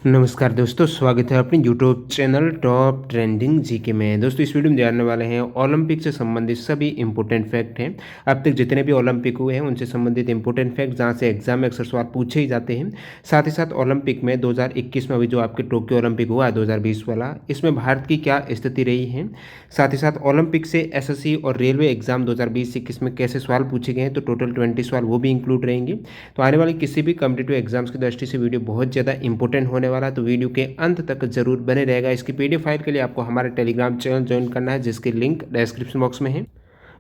नमस्कार दोस्तों, स्वागत है अपने YouTube channel top trending GK में। दोस्तों इस वीडियो में जानने वाले हैं ओलंपिक से संबंधित सभी इंपॉर्टेंट फैक्ट हैं। अब तक जितने भी ओलंपिक हुए हैं उनसे संबंधित इंपॉर्टेंट फैक्ट जहां से एग्जाम में अक्सर सवाल पूछे ही जाते हैं। साथ ही साथ ओलंपिक में 2021 में अभी जो आपके टोक्यो ओलंपिक हुआ 2020 वाला, इसमें भारत की क्या स्थिति रही है। साथ ही साथ ओलंपिक से एसएससी और रेलवे एग्जाम 2020-21 में कैसे सवाल पूछे गए हैं, तो टोटल 20 सवाल वो भी इंक्लूड रहेंगे। तो आने वाले किसी भी कॉम्पिटिटिव एग्जाम्स की दृष्टि से वीडियो बहुत ज़्यादा इंपॉर्टेंट होने वाला, तो वीडियो के अंत तक जरूर बने रहेगा। इसकी पीडीएफ फाइल के लिए आपको हमारे टेलीग्राम चैनल ज्वाइन करना है, जिसकी लिंक डिस्क्रिप्शन बॉक्स में है।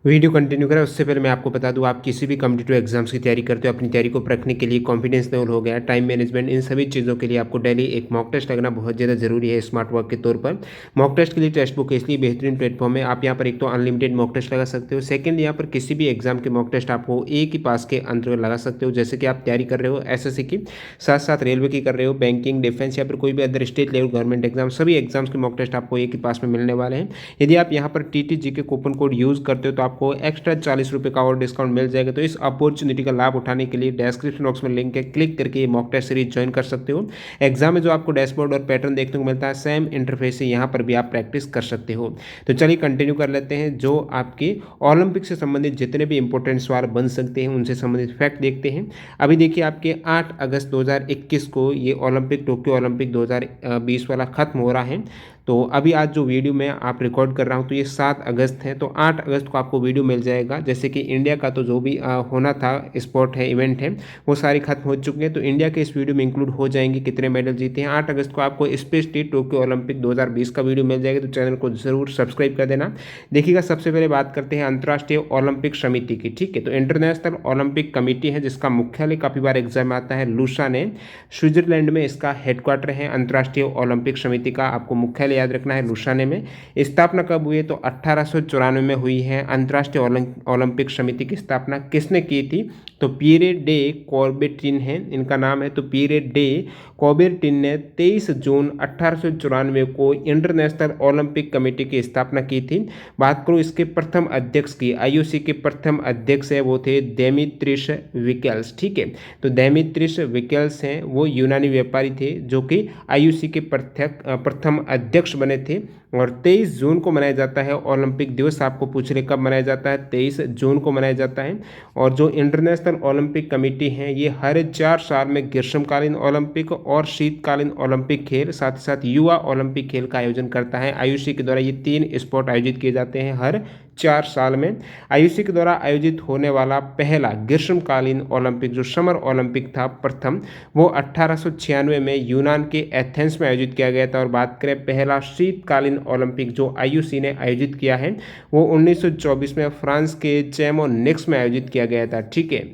वीडियो कंटिन्यू करें उससे पहले मैं आपको बता दूं, आप किसी भी कॉम्पिटिटिव एग्जाम्स की तैयारी करते हो, अपनी तैयारी को परखने के लिए कॉन्फिडेंस लेवल हो गया, टाइम मैनेजमेंट, इन सभी चीज़ों के लिए आपको डेली एक मॉक टेस्ट लगना बहुत ज़्यादा जरूरी है स्मार्ट वर्क के तौर पर। मॉक टेस्ट के लिए टेक्स्ट बुक इसलिए बेहतरीन प्लेटफॉर्म है। आप यहाँ पर एक तो अनलिमिटेड मॉक टेस्ट लगा सकते हो, सेकंड यहाँ पर किसी भी एग्जाम के मॉक टेस्ट आपको एक ही पास के अंतर लगा सकते हो। जैसे कि आप तैयारी कर रहे हो एसएससी की, साथ साथ रेलवे की कर रहे हो, बैंकिंग, डिफेंस या फिर कोई भी other state level government exam, सभी एग्जाम्स के मॉक टेस्ट आपको एक ही पास में मिलने वाले हैं। यदि आप यहाँ पर टीटीजी के कूपन कोड यूज़ करते हो तो आपको एक्स्ट्रा 40 रुपये का और डिस्काउंट मिल जाएगा। तो इस अपॉर्चुनिटी का लाभ उठाने के लिए डिस्क्रिप्शन बॉक्स में लिंक है, क्लिक करके ये मॉक टेस्ट सीरीज ज्वाइन कर सकते हो। एग्जाम में जो आपको डैशबोर्ड और पैटर्न देखने को मिलता है, सेम इंटरफेस से यहाँ पर भी आप प्रैक्टिस कर सकते हो। तो चलिए कंटिन्यू कर लेते हैं। जो आपके ओलंपिक से संबंधित जितने भी इंपॉर्टेंट सवाल बन सकते हैं उनसे संबंधित फैक्ट देखते हैं। अभी देखिए, आपके 8 अगस्त 2021 को ये ओलंपिक, टोक्यो ओलंपिक 2020 वाला खत्म हो रहा है। तो अभी आज जो वीडियो मैं आप रिकॉर्ड कर रहा हूँ तो ये 7 अगस्त है, तो 8 अगस्त को आपको वीडियो मिल जाएगा। जैसे कि इंडिया का तो जो भी होना था, स्पोर्ट है, इवेंट है, वो सारे खत्म हो चुके हैं, तो इंडिया के इस वीडियो में इंक्लूड हो जाएंगे कितने मेडल जीते हैं। 8 अगस्त को आपको स्पेशली टोक्यो ओलंपिक 2020 का वीडियो मिल जाएगा, तो चैनल को जरूर सब्सक्राइब कर देना। देखिएगा, सबसे पहले बात करते हैं अंतर्राष्ट्रीय ओलंपिक समिति की। ठीक है, तो इंटरनेशनल ओलंपिक कमेटी है, जिसका मुख्यालय काफी बार एग्जाम में आता है लुसाने, स्विट्जरलैंड में इसका हेडक्वार्टर है। अंतर्राष्ट्रीय ओलंपिक समिति का आपको मुख्यालय याद रखना है लुसाने में। स्थापना कब हुई है, तो 1894 में हुई है। अंतर्राष्ट्रीय ओलंपिक समिति की स्थापना किसने की थी, तो पियरे डे कॉर्बेटिन है इनका नाम है। तो पियरे डे कॉर्बेटिन ने 23 जून 1894 को इंटरनेशनल ओलंपिक कमेटी की स्थापना की थी। बात करूं इसके प्रथम अध्यक्ष की, आईओसी के प्रथम अध्यक्ष है वो थे डेमित्रियस विकेल्स। ठीक है, तो डेमित्रियस विकेल्स हैं, वो यूनानी व्यापारी थे जो कि आईओसी के प्रथम अध्यक्ष बने थे। और 23 जून को मनाया जाता है ओलंपिक दिवस। आपको पूछ रहे कब मनाया जाता है, 23 जून को मनाया जाता है। और जो इंटरनेशनल ओलंपिक कमेटी है, ये हर 4 साल में ग्रीष्मकालीन ओलंपिक और शीतकालीन ओलंपिक खेल, साथ ही साथ युवा ओलंपिक खेल का आयोजन करता है। आईओसी के द्वारा ये 3 स्पोर्ट आयोजित किए जाते हैं हर 4 साल में। आईओसी के द्वारा आयोजित होने वाला पहला ग्रीष्मकालीन ओलंपिक, जो समर ओलंपिक था प्रथम, वो 1896 में यूनान के एथेंस में आयोजित किया गया था। और बात करें पहला शीतकालीन ओलंपिक जो आईओसी ने आयोजित किया है, वो 1924 में फ्रांस के चैमोनिक्स में आयोजित किया गया था। ठीक है,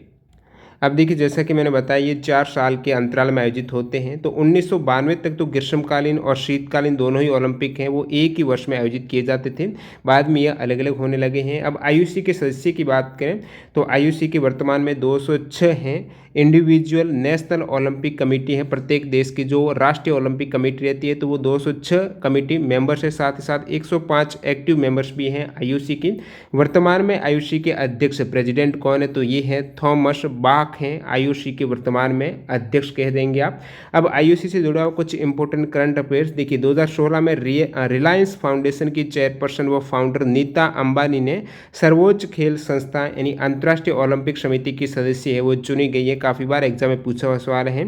अब देखिए, जैसा कि मैंने बताया ये 4 साल के अंतराल में आयोजित होते हैं। तो 1992 तक तो ग्रीष्मकालीन और शीतकालीन दोनों ही ओलंपिक हैं, वो एक ही वर्ष में आयोजित किए जाते थे। बाद में ये अलग अलग होने लगे हैं। अब आईओसी के सदस्य की बात करें तो आईओसी के वर्तमान में 206 हैं। इंडिविजुअल नेशनल ओलंपिक कमेटी है, प्रत्येक देश की जो राष्ट्रीय ओलंपिक कमेटी रहती है, तो वो 206 कमेटी मेंबर्स है। साथ ही साथ 105 एक्टिव मेंबर्स भी हैं आईओसी की। वर्तमान में आईओसी के अध्यक्ष प्रेसिडेंट कौन है, तो ये है थॉमस बाक हैं, आईओसी के वर्तमान में अध्यक्ष कह देंगे आप। अब आईओसी से जुड़ा हुआ कुछ इंपॉर्टेंट करंट अफेयर्स देखिए, 2016 में रिलायंस फाउंडेशन की चेयरपर्सन व फाउंडर नीता अंबानी ने सर्वोच्च खेल संस्था यानी अंतर्राष्ट्रीय ओलंपिक समिति की सदस्य है, वो चुनी गई है। काफ़ी बार एग्जाम में पूछा हुआ सवाल है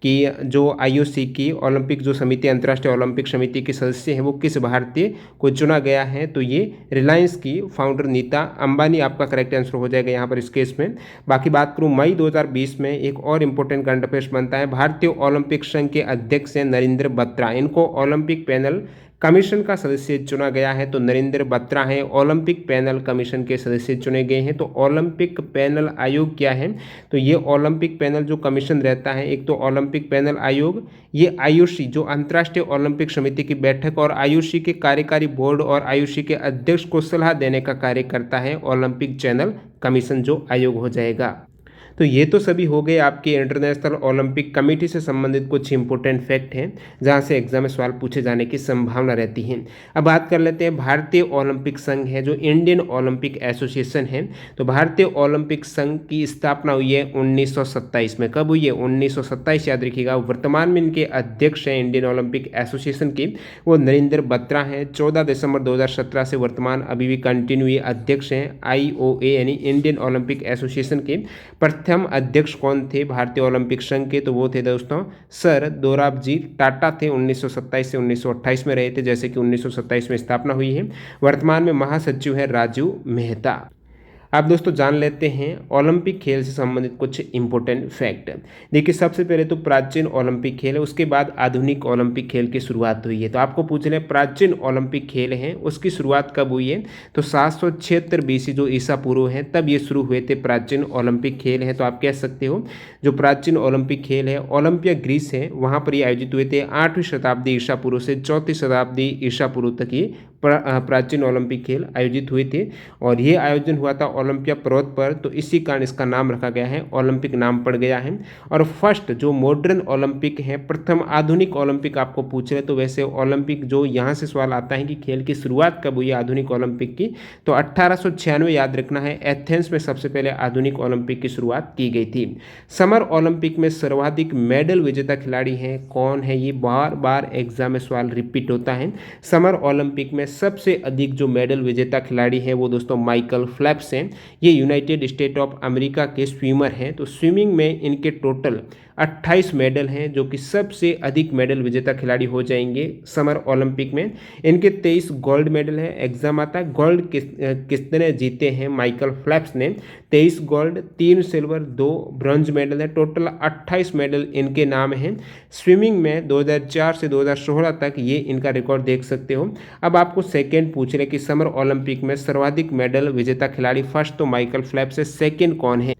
कि जो आईओसी की ओलंपिक जो समिति, अंतर्राष्ट्रीय ओलंपिक समिति के सदस्य हैं, वो किस भारतीय को चुना गया है, तो ये रिलायंस की फाउंडर नीता अंबानी आपका करेक्ट आंसर हो जाएगा यहाँ पर इस केस में। बाकी बात करूँ मई 2020 में एक और इम्पोर्टेंट करंट अफेयर्स बनता है। भारतीय ओलंपिक संघ के अध्यक्ष हैं नरेंद्र बत्रा, इनको ओलंपिक पैनल कमीशन का सदस्य चुना गया है। तो नरेंद्र बत्रा हैं ओलंपिक पैनल कमीशन के सदस्य चुने गए हैं। तो ओलंपिक पैनल आयोग क्या है, तो ये ओलंपिक पैनल जो कमीशन रहता है, एक तो ओलंपिक पैनल आयोग, ये आईओसी जो अंतर्राष्ट्रीय ओलंपिक समिति की बैठक और आईओसी के कार्यकारी बोर्ड और आईओसी के अध्यक्ष को सलाह देने का कार्य करता है। ओलंपिक चैनल कमीशन जो आयोग हो जाएगा। तो ये तो सभी हो गए आपके इंटरनेशनल ओलंपिक कमेटी से संबंधित कुछ इंपॉर्टेंट फैक्ट हैं जहाँ से एग्जाम में सवाल पूछे जाने की संभावना रहती है। अब बात कर लेते हैं भारतीय ओलंपिक संघ है जो इंडियन ओलंपिक एसोसिएशन है। तो भारतीय ओलंपिक संघ की स्थापना हुई है 1927 में। कब हुई है? 1927 याद रखिएगा। वर्तमान में इनके अध्यक्ष हैं इंडियन ओलंपिक एसोसिएशन के, वो नरेंद्र बत्रा हैं। 14 दिसंबर 2017 से वर्तमान अभी भी कंटिन्यू ये अध्यक्ष हैं IOA यानी इंडियन ओलंपिक एसोसिएशन के। प्रथम अध्यक्ष कौन थे भारतीय ओलंपिक संघ के? तो वो थे दोस्तों सर दोराबजी टाटा थे। 1927 से 1928 में रहे थे, जैसे कि 1927 में स्थापना हुई है। वर्तमान में महासचिव है राजीव मेहता। आप दोस्तों जान लेते हैं ओलंपिक खेल से संबंधित कुछ इंपॉर्टेंट फैक्ट। देखिए सबसे पहले तो प्राचीन ओलंपिक खेल है, उसके बाद आधुनिक ओलंपिक खेल की शुरुआत हुई है। तो आपको पूछ रहे प्राचीन ओलंपिक खेल हैं उसकी शुरुआत कब हुई है? तो 776 BC जो ईसा पूर्व है तब ये शुरू हुए थे प्राचीन ओलंपिक खेल हैं। तो आप कह सकते हो जो प्राचीन ओलंपिक खेल है ओलंपिया ग्रीस है वहाँ पर ये आयोजित हुए थे 8वीं शताब्दी ईसा पूर्व से 4वीं शताब्दी ईसा पूर्व तक ये प्राचीन ओलंपिक खेल आयोजित हुए थे। और ये आयोजन हुआ था ओलंपिया पर्वत पर, तो इसी कारण इसका नाम रखा गया है, ओलंपिक नाम पड़ गया है। और फर्स्ट जो मॉडर्न ओलंपिक है, प्रथम आधुनिक ओलंपिक आपको पूछ रहे तो वैसे ओलंपिक जो यहाँ से सवाल आता है कि खेल की शुरुआत कब हुई आधुनिक ओलंपिक की, तो 1896 याद रखना है, एथेंस में सबसे पहले आधुनिक ओलंपिक की शुरुआत की गई थी। समर ओलंपिक में सर्वाधिक मेडल विजेता खिलाड़ी हैं कौन है? ये बार बार एग्जाम में सवाल रिपीट होता है। समर ओलंपिक में सबसे अधिक जो मेडल विजेता खिलाड़ी हैं वो दोस्तों माइकल फेल्प्स हैं। ये यूनाइटेड स्टेट ऑफ अमेरिका के स्विमर हैं। तो स्विमिंग में इनके टोटल 28 मेडल हैं, जो कि सबसे अधिक मेडल विजेता खिलाड़ी हो जाएंगे समर ओलंपिक में। इनके 23 गोल्ड मेडल हैं। एग्जाम आता है गोल्ड किसने जीते हैं? माइकल फेल्प्स ने 23 गोल्ड, 3 सिल्वर, 2 ब्रॉन्ज मेडल है। टोटल 28 मेडल इनके नाम हैं। स्विमिंग में 2004 से 2016 तक ये इनका रिकॉर्ड देख सकते हो। अब आपको सेकेंड पूछ रहे कि समर ओलंपिक में सर्वाधिक मेडल विजेता खिलाड़ी, फर्स्ट तो माइकल फेल्प्स है, सेकेंड कौन है?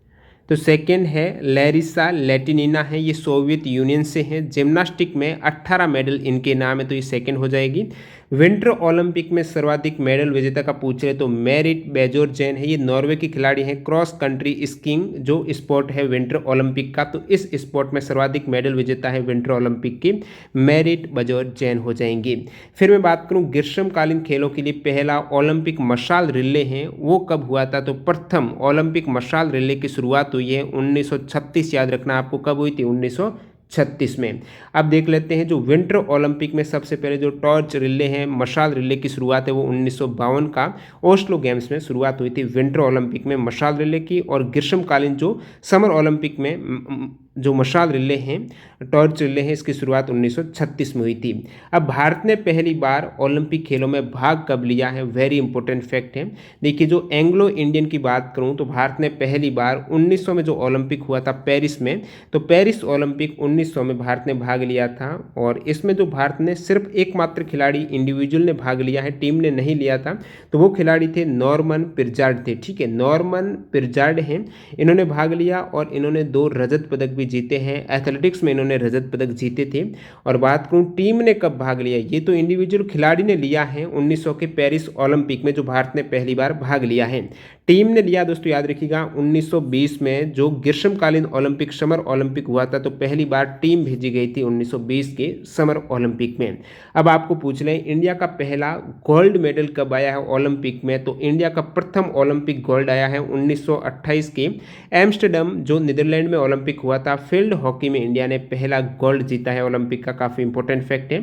तो सेकेंड है लैरिसा लैटिनिना है, ये सोवियत यूनियन से हैं। जिम्नास्टिक में 18 मेडल इनके नाम है, तो ये सेकेंड हो जाएगी। विंटर ओलंपिक में सर्वाधिक मेडल विजेता का पूछ रहे तो मैरिट बेजोरजेन है, ये नॉर्वे की खिलाड़ी हैं। क्रॉस कंट्री स्कीइंग जो स्पोर्ट है विंटर ओलंपिक का, तो इस स्पोर्ट में सर्वाधिक मेडल विजेता है विंटर ओलंपिक की, मैरिट बेजोरजेन हो जाएंगी। फिर मैं बात करूं ग्रीष्मकालीन खेलों के लिए पहला ओलंपिक मशाल रिले है वो कब हुआ था? तो प्रथम ओलंपिक मशाल रिले की शुरुआत हुई है 1936, याद रखना आपको कब हुई थी? 1936 में। अब देख लेते हैं जो विंटर ओलंपिक में सबसे पहले जो टॉर्च रिले हैं मशाल रिले की शुरुआत है वो 1952 का ओस्लो गेम्स में शुरुआत हुई थी विंटर ओलंपिक में मशाल रिले की। और ग्रीष्मकालीन जो समर ओलंपिक में जो मशाल रिले हैं टॉर्च रिले हैं इसकी शुरुआत 1936 में हुई थी। अब भारत ने पहली बार ओलंपिक खेलों में भाग कब लिया है? वेरी इंपॉर्टेंट फैक्ट है। देखिए जो एंग्लो इंडियन की बात करूं तो भारत ने पहली बार 1900 में जो ओलंपिक हुआ था पेरिस में, तो पेरिस ओलंपिक 1900 में भारत ने भाग लिया था। और इसमें जो भारत ने सिर्फ एकमात्र खिलाड़ी इंडिविजुअल ने भाग लिया है, टीम ने नहीं लिया था, तो वो खिलाड़ी थे नॉर्मन पिर्जार्ड थे। ठीक है, नॉर्मन पिर्जार्ड हैं, इन्होंने भाग लिया और इन्होंने 2 रजत पदक भी जीते हैं। एथलेटिक्स में इन्होंने रजत पदक जीते थे। और बात करूं टीम ने कब भाग लिया, ये तो इंडिविजुअल खिलाड़ी ने लिया है 1900 के पेरिस ओलंपिक में जो भारत ने पहली बार भाग लिया है। टीम ने लिया दोस्तों याद रखिएगा 1920 में जो ग्रीष्मकालीन ओलंपिक समर ओलंपिक हुआ था, तो पहली बार टीम भेजी गई थी 1920 के समर ओलंपिक में। अब आपको पूछ लें इंडिया का पहला गोल्ड मेडल कब आया है ओलंपिक में? तो इंडिया का प्रथम ओलंपिक गोल्ड आया है 1928 के एम्स्टर्डम जो नीदरलैंड में ओलंपिक हुआ था। फील्ड हॉकी में इंडिया ने पहला गोल्ड जीता है ओलंपिक का, काफ़ी इंपॉर्टेंट फैक्ट है।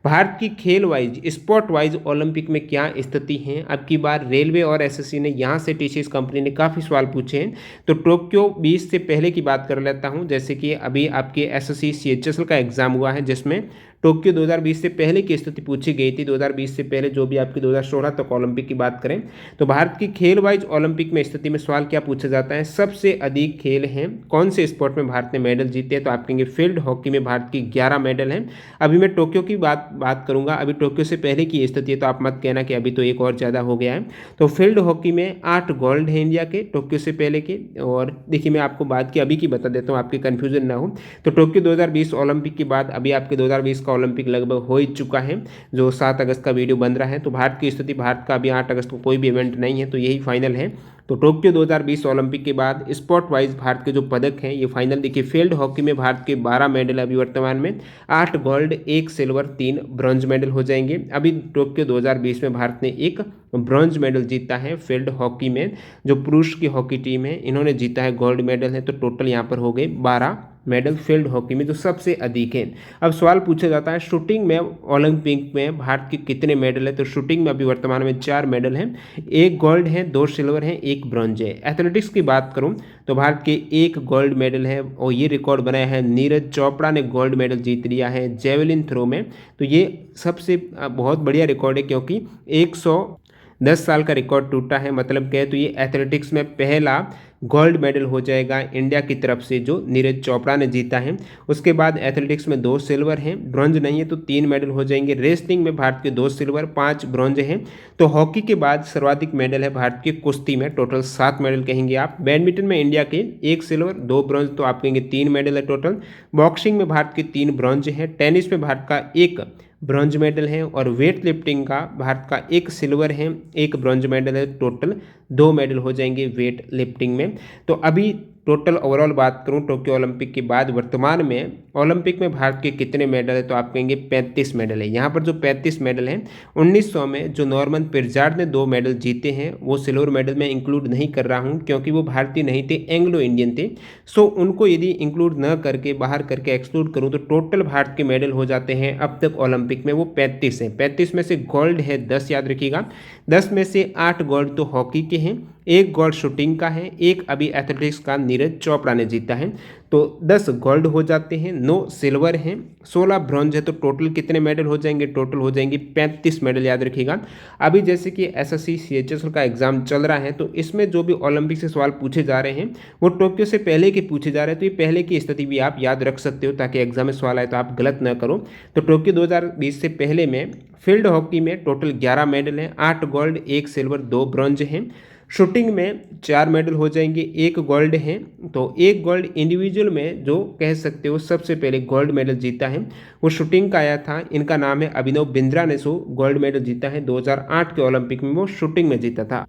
भारत की खेल वाइज स्पोर्ट वाइज ओलंपिक में क्या स्थिति है? अब की बार रेलवे और एसएससी ने यहाँ से टीसीएस कंपनी ने काफ़ी सवाल पूछे हैं। तो टोक्यो 20 से पहले की बात कर लेता हूँ, जैसे कि अभी आपके एसएससी सीएचएसएल का एग्जाम हुआ है जिसमें टोक्यो 2020 से पहले की स्थिति पूछी गई थी। 2020 से पहले जो भी आपकी 2016 तक ओलंपिक की बात करें तो भारत की खेल वाइज ओलंपिक में स्थिति में सवाल क्या पूछा जाता है? सबसे अधिक खेल हैं कौन से स्पोर्ट में भारत ने मेडल जीते हैं? तो आप कहेंगे फील्ड हॉकी में भारत की 11 मेडल हैं। अभी मैं टोक्यो की बात करूंगा, अभी टोक्यो से पहले की स्थिति है तो आप मत कहना कि अभी तो एक और ज़्यादा हो गया है। तो फील्ड हॉकी में 8 गोल्ड है इंडिया के टोक्यो से पहले के। और देखिए मैं आपको बात की अभी की बता देता हूँ आपकी कन्फ्यूजन ना हो। तो टोक्यो 2020 ओलंपिक के बाद अभी आपके 2020 का ओलंपिक लगभग हो ही चुका है, जो 7 अगस्त का वीडियो बन रहा है। तो भारत की स्थिति, भारत का अभी 8 अगस्त को कोई भी इवेंट नहीं है, तो यही फाइनल है। तो टोक्यो 2020 ओलंपिक के बाद स्पोर्ट वाइज भारत के जो पदक हैं ये फाइनल देखिए, फील्ड हॉकी में भारत के 12 मेडल अभी वर्तमान में, 8 गोल्ड, 1 सिल्वर, 3 ब्रॉन्ज मेडल हो जाएंगे। अभी टोक्यो 2020 में भारत ने एक ब्रॉन्ज मेडल जीता है फील्ड हॉकी में। जो पुरुष की हॉकी टीम है इन्होंने जीता है गोल्ड मेडल है, तो टोटल यहाँ पर हो गए 12 मेडल फील्ड हॉकी में, जो सबसे अधिक है। अब सवाल पूछा जाता है शूटिंग में ओलंपिक में भारत के कितने मेडल है, तो शूटिंग में अभी वर्तमान में 4 मेडल हैं, 1 गोल्ड है, 2 सिल्वर है, 1 ब्रॉन्ज है। एथलेटिक्स की बात करूं तो भारत के 1 गोल्ड मेडल है और ये रिकॉर्ड बनाया है नीरज चोपड़ा ने, गोल्ड मेडल जीत लिया है जेवलिन थ्रो में। तो ये सबसे बहुत बढ़िया रिकॉर्ड है, क्योंकि 110 साल का रिकॉर्ड टूटा है। मतलब क्या है, तो ये एथलेटिक्स में पहला गोल्ड मेडल हो जाएगा इंडिया की तरफ से, जो नीरज चोपड़ा ने जीता है। उसके बाद एथलेटिक्स में 2 सिल्वर हैं, ब्रॉन्ज नहीं है, तो 3 मेडल हो जाएंगे। रेसलिंग में भारत के 2 सिल्वर, 5 ब्रॉन्ज हैं। तो हॉकी के बाद सर्वाधिक मेडल है भारत की कुश्ती में, टोटल 7 मेडल कहेंगे आप। बैडमिंटन में इंडिया के 1 सिल्वर, 2 ब्रॉन्ज, तो आप कहेंगे 3 मेडल है टोटल। बॉक्सिंग में भारत के 3 ब्रॉन्ज है। टेनिस में भारत का 1 ब्रॉन्ज मेडल है। और वेट लिफ्टिंग का भारत का 1 सिल्वर है, 1 ब्रॉन्ज मेडल है, टोटल 2 मेडल हो जाएंगे वेट लिफ्टिंग में। तो अभी टोटल ओवरऑल बात करूं टोक्यो ओलंपिक के बाद वर्तमान में ओलंपिक में भारत के कितने मेडल है, तो आप कहेंगे 35 मेडल है। यहाँ पर जो 35 मेडल हैं, 1900 में जो नॉर्मन पिर्जार्ड ने 2 मेडल जीते हैं, वो सिल्वर मेडल में इंक्लूड नहीं कर रहा हूँ क्योंकि वो भारतीय नहीं थे, एंग्लो इंडियन थे। सो उनको यदि इंक्लूड न करके बाहर करके एक्सक्लूड करूँ तो टोटल भारत के मेडल हो जाते हैं अब तक ओलंपिक में, वो 35 हैं। 35 में से गोल्ड है 10, याद रखिएगा। 10 में से 8 गोल्ड तो हॉकी के हैं, 1 गोल्ड शूटिंग का है, 1 अभी एथलेटिक्स का नीरज चोपड़ा ने जीता है। तो 10 गोल्ड हो जाते हैं, 9 सिल्वर हैं, 16 ब्रॉन्ज है। तो टोटल कितने मेडल हो जाएंगे, टोटल हो जाएंगे 35 मेडल, याद रखिएगा। अभी जैसे कि एसएससी सीएचएसएल का एग्जाम चल रहा है, तो इसमें जो भी ओलंपिक से सवाल पूछे जा रहे हैं वो टोक्यो से पहले के पूछे जा रहे हैं। तो ये पहले की स्थिति भी आप याद रख सकते हो ताकि एग्जाम में सवाल आए तो आप गलत न करो। तो टोक्यो 2020 से पहले में फील्ड हॉकी में टोटल 11 मेडल हैं, 8 गोल्ड, 1 सिल्वर, 2 ब्रॉन्ज हैं। शूटिंग में 4 मेडल हो जाएंगे, 1 गोल्ड है। तो 1 गोल्ड इंडिविजुअल में जो कह सकते हो सबसे पहले गोल्ड मेडल जीता है वो शूटिंग का आया था, इनका नाम है अभिनव बिंद्रा ने। सो गोल्ड मेडल जीता है 2008 के ओलंपिक में, वो शूटिंग में जीता था।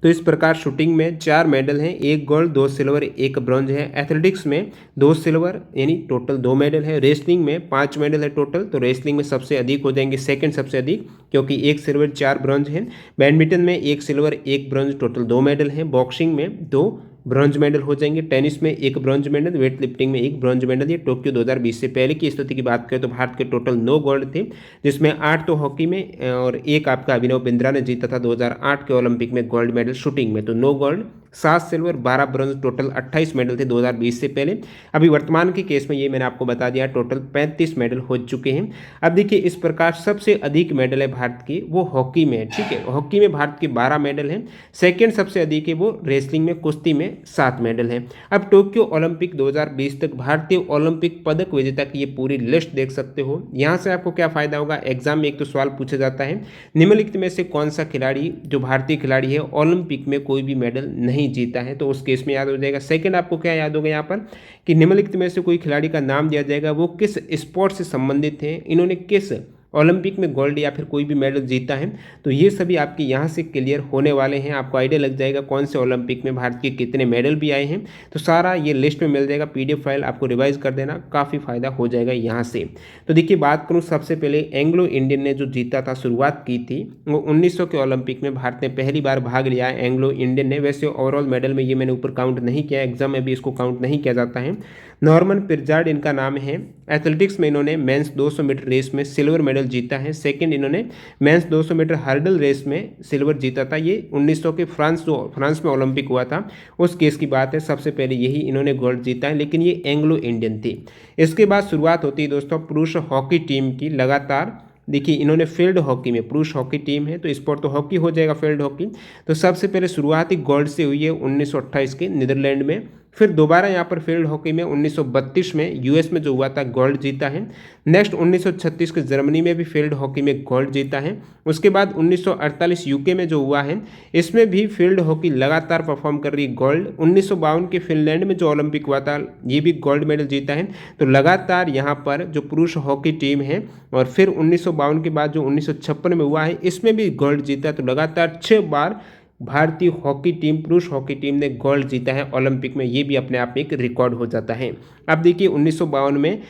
तो इस प्रकार शूटिंग में 4 मेडल हैं, 1 गोल्ड, 2 सिल्वर, 1 ब्रॉन्ज है। एथलेटिक्स में 2 सिल्वर यानी टोटल 2 मेडल है। रेसलिंग में 5 मेडल है टोटल, तो रेसलिंग में सबसे अधिक हो जाएंगे, सेकंड सबसे अधिक, क्योंकि 1 सिल्वर, 4 ब्रॉन्ज है। बैडमिंटन में 1 सिल्वर, 1 ब्रॉन्ज, टोटल 2 मेडल हैं। बॉक्सिंग में 2 ब्रॉन्ज मेडल हो जाएंगे। टेनिस में 1 ब्रॉन्ज मेडल, वेट लिफ्टिंग में 1 ब्रॉन्ज मेडल। ये टोक्यो 2020 से पहले की स्थिति की बात करें तो भारत के टोटल 9 गोल्ड थे, जिसमें 8 तो हॉकी में और 1 आपका अभिनव बिंद्रा ने जीता था 2008 के ओलंपिक में गोल्ड मेडल शूटिंग में। तो 9 gold, 7 silver, 12 bronze, total 28 medal थे 2020 से पहले। अभी वर्तमान के केस में ये मैंने आपको बता दिया, टोटल 35 मेडल हो चुके हैं। अब देखिए इस प्रकार सबसे अधिक मेडल है भारत की वो हॉकी में, ठीक है। हॉकी में भारत के 12 मेडल हैं। सेकेंड सबसे अधिक है वो रेसलिंग में, कुश्ती में 7 मेडल हैं। अब टोक्यो ओलंपिक 2020 तक भारतीय ओलंपिक पदक विजेता की ये पूरी लिस्ट देख सकते हो। यहाँ से आपको क्या फायदा होगा, एग्जाम में एक तो सवाल पूछा जाता है निम्नलिखित में से कौन सा खिलाड़ी जो भारतीय खिलाड़ी है ओलंपिक में कोई भी मेडल नहीं जीता है, तो उस केस में याद हो जाएगा। सेकंड आपको क्या याद होगा यहाँ पर कि निम्नलिखित में से कोई खिलाड़ी का नाम दिया जाएगा, वो किस स्पोर्ट से संबंधित है, इन्होंने किस ओलंपिक में गोल्ड या फिर कोई भी मेडल जीता है। तो ये सभी आपके यहाँ से क्लियर होने वाले हैं, आपको आइडिया लग जाएगा कौन से ओलंपिक में भारत के कितने मेडल भी आए हैं। तो सारा ये लिस्ट में मिल जाएगा, पीडीएफ फाइल आपको रिवाइज कर देना, काफ़ी फायदा हो जाएगा यहाँ से। तो देखिए बात करूँ सबसे पहले एंग्लो इंडियन ने जो जीता था, शुरुआत की थी, वो 1900 के ओलंपिक में भारत ने पहली बार भाग लिया है एंग्लो इंडियन ने। वैसे ओवरऑल मेडल में ये मैंने ऊपर काउंट नहीं किया, एग्जाम में भी इसको काउंट नहीं किया जाता है। नॉर्मन पिर्जार्ड इनका नाम है। एथलेटिक्स में इन्होंने मेंस 200 मीटर रेस में सिल्वर मेडल जीता है। सेकंड इन्होंने मेंस 200 मीटर हर्डल रेस में सिल्वर जीता था, ये 1900 के फ्रांस में ओलंपिक हुआ था उस केस की बात है। सबसे पहले यही इन्होंने गोल्ड जीता है, लेकिन ये एंग्लो इंडियन थी। इसके बाद शुरुआत होती है दोस्तों पुरुष हॉकी टीम की। लगातार देखिए इन्होंने फील्ड हॉकी में, पुरुष हॉकी टीम है तो स्पोर्ट तो हॉकी हो जाएगा, फील्ड हॉकी। तो सबसे पहले शुरुआती गोल्ड से हुई है 1928 के नीदरलैंड में। फिर दोबारा यहाँ पर फील्ड हॉकी में 1932 में यूएस में जो हुआ था गोल्ड जीता है। नेक्स्ट 1936 के जर्मनी में भी फील्ड हॉकी में गोल्ड जीता है। उसके बाद 1948 यूके में जो हुआ है इसमें भी फील्ड हॉकी लगातार परफॉर्म कर रही है, गोल्ड। 1952 के फिनलैंड में जो ओलंपिक हुआ था ये भी गोल्ड मेडल जीता है। तो लगातार यहाँ पर जो पुरुष हॉकी टीम है, और फिर 1952 के बाद जो 1956 में हुआ है इसमें भी गोल्ड जीता, तो लगातार 6 बार भारतीय हॉकी टीम, पुरुष हॉकी टीम ने गोल्ड जीता है ओलंपिक में, ये भी अपने आप में एक रिकॉर्ड हो जाता है। अब देखिए 1952 में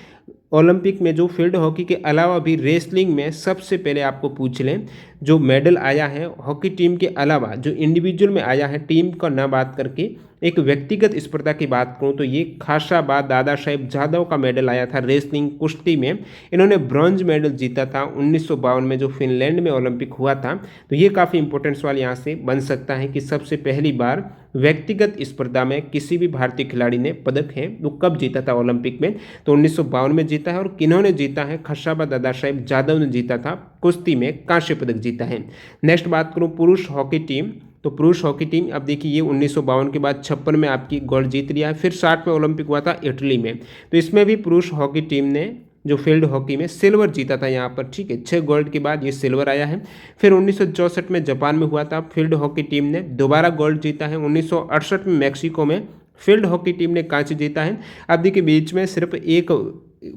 ओलंपिक में जो फील्ड हॉकी के अलावा भी रेसलिंग में सबसे पहले आपको पूछ लें जो मेडल आया है हॉकी टीम के अलावा, जो इंडिविजुअल में आया है टीम का ना बात करके, एक व्यक्तिगत स्पर्धा की बात करूं तो ये खाशाबाद दादा साहेब जादव का मेडल आया था रेसलिंग कुश्ती में। इन्होंने ब्रॉन्ज मेडल जीता था 1952 में जो फिनलैंड में ओलंपिक हुआ था। तो ये काफ़ी इंपॉर्टेंट सवाल यहाँ से बन सकता है कि सबसे पहली बार व्यक्तिगत स्पर्धा में किसी भी भारतीय खिलाड़ी ने पदक है वो कब जीता था ओलंपिक में, तो 1952 में जीता है। और किन्होंने जीता है, खाशाबाद दादा साहेब जादव ने जीता था, कुश्ती में कांस्य पदक जीता है। नेक्स्ट बात करूं पुरुष हॉकी टीम, तो पुरुष हॉकी टीम अब देखिए ये 1952 के बाद 56 में आपकी गोल्ड जीत लिया है। फिर 60 में ओलंपिक हुआ था इटली में, तो इसमें भी पुरुष हॉकी टीम ने जो फील्ड हॉकी में सिल्वर जीता था यहाँ पर, ठीक है, 6 गोल्ड के बाद ये सिल्वर आया है। फिर 1964 में जापान में हुआ था, फील्ड हॉकी टीम ने दोबारा गोल्ड जीता है। 1968 में मैक्सिको में फील्ड हॉकी टीम ने कांस्य जीता है। अब देखिए बीच में सिर्फ एक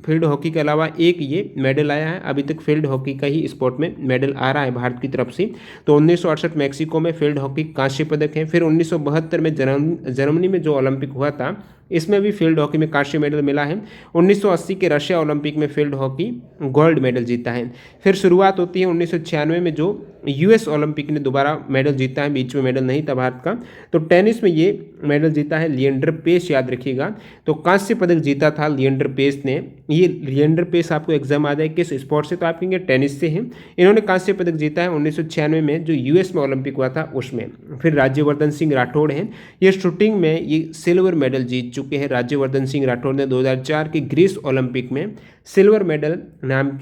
फील्ड हॉकी के अलावा एक ये मेडल आया है, अभी तक फील्ड हॉकी का ही स्पोर्ट में मेडल आ रहा है भारत की तरफ से। तो 1968 मैक्सिको में फील्ड हॉकी कांस्य पदक है। फिर 1972 में जर्मनी में जो ओलंपिक हुआ था इसमें भी फील्ड हॉकी में कांस्य मेडल मिला है। 1980 के रशिया ओलंपिक में फील्ड हॉकी गोल्ड मेडल जीता है। फिर शुरुआत होती है 1996 में जो यूएस ओलंपिक ने दोबारा मेडल जीता है, बीच में मेडल नहीं था भारत का। तो टेनिस में ये मेडल जीता है लिएंडर पेस, याद रखिएगा। तो कांस्य पदक जीता था लिएंडर पेस ने। ये लिएंडर पेस आपको एग्जाम आ जाए किस स्पोर्ट से, तो आप कहेंगे टेनिस से हैं। इन्होंने कांस्य पदक जीता है 1996 में जो यूएस में ओलंपिक हुआ था उसमें। फिर राज्यवर्धन सिंह राठौड़ हैं, ये शूटिंग में ये सिल्वर मेडल जीत चुके हैं। राज्यवर्धन सिंह राठौड़ ने 2004 के ग्रीस ओलंपिक में सिल्वर मेडल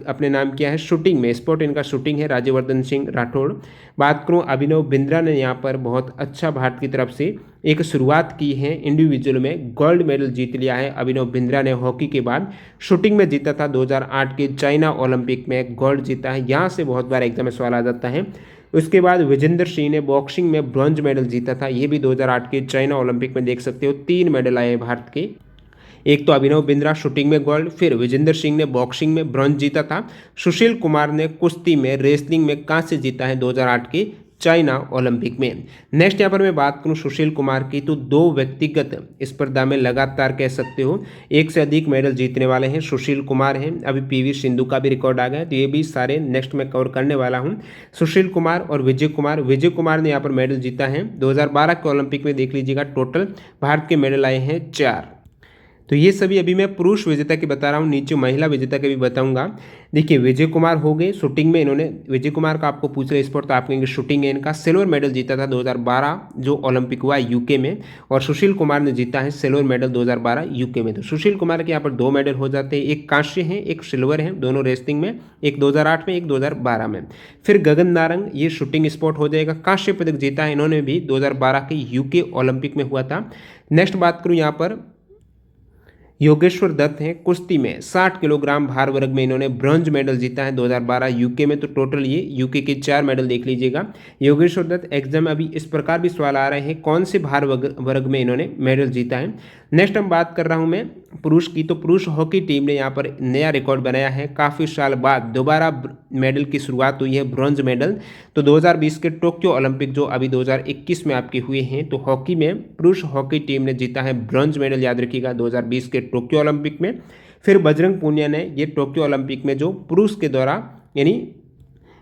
अपने नाम किया है शूटिंग में, स्पोर्ट इनका शूटिंग है राज्यवर्धन सिंह राठौड़। बात करूं अभिनव बिंद्रा ने यहाँ पर बहुत अच्छा भारत की तरफ से एक शुरुआत की है, इंडिविजुअल में गोल्ड मेडल जीत लिया है अभिनव बिंद्रा ने हॉकी के बाद। शूटिंग में जीता था 2008 के चाइना ओलंपिक में गोल्ड जीता है, यहाँ से बहुत बार एग्जाम में सवाल आ जाता है। उसके बाद विजेंद्र सिंह ने बॉक्सिंग में ब्रॉन्ज मेडल जीता था, ये भी 2008 के चाइना ओलंपिक में देख सकते हो। 3 मेडल आए भारत के, एक तो अभिनव बिंद्रा शूटिंग में गोल्ड, फिर विजेंद्र सिंह ने बॉक्सिंग में ब्रॉन्ज जीता था, सुशील कुमार ने कुश्ती में रेसलिंग में कांस्य जीता है 2008 के चाइना ओलंपिक में। नेक्स्ट यहाँ पर मैं बात करूँ सुशील कुमार की, तो 2 व्यक्तिगत स्पर्धा में लगातार कह सकते हो एक से अधिक मेडल जीतने वाले हैं सुशील कुमार हैं। अभी पीवी सिंधु का भी रिकॉर्ड आ गया है, तो ये भी सारे नेक्स्ट में कवर करने वाला हूँ। सुशील कुमार और विजय कुमार, विजय कुमार ने यहाँ पर मेडल जीता है 2012 के ओलंपिक में, देख लीजिएगा टोटल भारत के मेडल आए हैं 4। तो ये सभी अभी मैं पुरुष विजेता की बता रहा हूँ, नीचे महिला विजेता के भी बताऊंगा। देखिए विजय कुमार हो गए शूटिंग में, इन्होंने विजय कुमार का आपको पूछ रहे स्पोर्ट तो आप कहेंगे शूटिंग है इनका। सिल्वर मेडल जीता था 2012 जो ओलंपिक हुआ यूके में, और सुशील कुमार ने जीता है सिल्वर मेडल 2012 यूके में। तो सुशील कुमार के यहाँ पर 2 मेडल हो जाते हैं, एक कांस्य है एक सिल्वर है, दोनों रेसलिंग में, एक 2008 में एक 2012 में। फिर गगन नारंग ये शूटिंग स्पोर्ट हो जाएगा, कांस्य पदक जीता है इन्होंने भी 2012 के यूके ओलंपिक में हुआ था। नेक्स्ट बात करूँ यहाँ पर योगेश्वर दत्त हैं, कुश्ती में 60 किलोग्राम भार वर्ग में इन्होंने ब्रॉन्ज मेडल जीता है 2012 यूके में। तो टोटल ये यूके के 4 मेडल देख लीजिएगा योगेश्वर दत्त। एग्जाम में अभी इस प्रकार भी सवाल आ रहे हैं कौन से भार वर्ग में इन्होंने मेडल जीता है। नेक्स्ट हम बात कर रहा हूं मैं पुरुष की, तो पुरुष हॉकी टीम ने यहाँ पर नया रिकॉर्ड बनाया है, काफ़ी साल बाद दोबारा मेडल की शुरुआत हुई है ब्रॉन्ज मेडल। तो 2020 के टोक्यो ओलंपिक जो अभी 2021 में आपके हुए हैं, तो हॉकी में पुरुष हॉकी टीम ने जीता है ब्रॉन्ज मेडल, याद रखिएगा 2020 के टोक्यो ओलंपिक में। फिर बजरंग पूनिया ने ये टोक्यो ओलंपिक में जो पुरुष के द्वारा यानी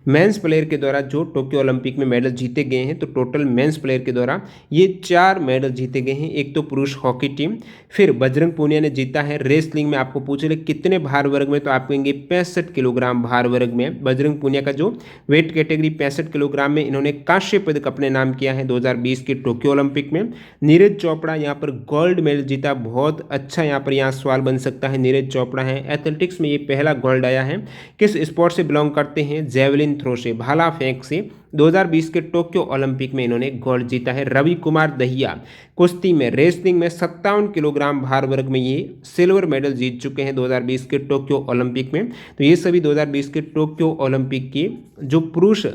मेंस प्लेयर के द्वारा जो टोक्यो ओलंपिक में मेडल जीते गए हैं, तो टोटल मेंस प्लेयर के द्वारा ये 4 मेडल जीते गए हैं। एक तो पुरुष हॉकी टीम, फिर बजरंग पूनिया ने जीता है रेसलिंग में, आपको पूछ रहे कितने भार वर्ग में, तो आप कहेंगे 65 किलोग्राम भार वर्ग में बजरंग पूनिया का जो वेट कैटेगरी 65 किलोग्राम में इन्होंने कांस्य पदक अपने नाम किया है 2020 के टोक्यो ओलंपिक में। नीरज चोपड़ा यहाँ पर गोल्ड मेडल जीता, बहुत अच्छा यहाँ सवाल बन सकता है। नीरज चोपड़ा है एथलेटिक्स में ये पहला गोल्ड आया है, किस स्पोर्ट से बिलोंग करते हैं, जेवलिन थ्रो से, भाला फेंक से। 2020 के टोक्यो ओलंपिक में इन्होंने गोल्ड जीता है। रवि कुमार दहिया कुश्ती में रेसलिंग में 57 किलोग्राम भार वर्ग में ये सिल्वर मेडल जीत चुके हैं 2020 के टोक्यो ओलंपिक में। तो ये सभी 2020 के टोक्यो ओलंपिक के जो पुरुष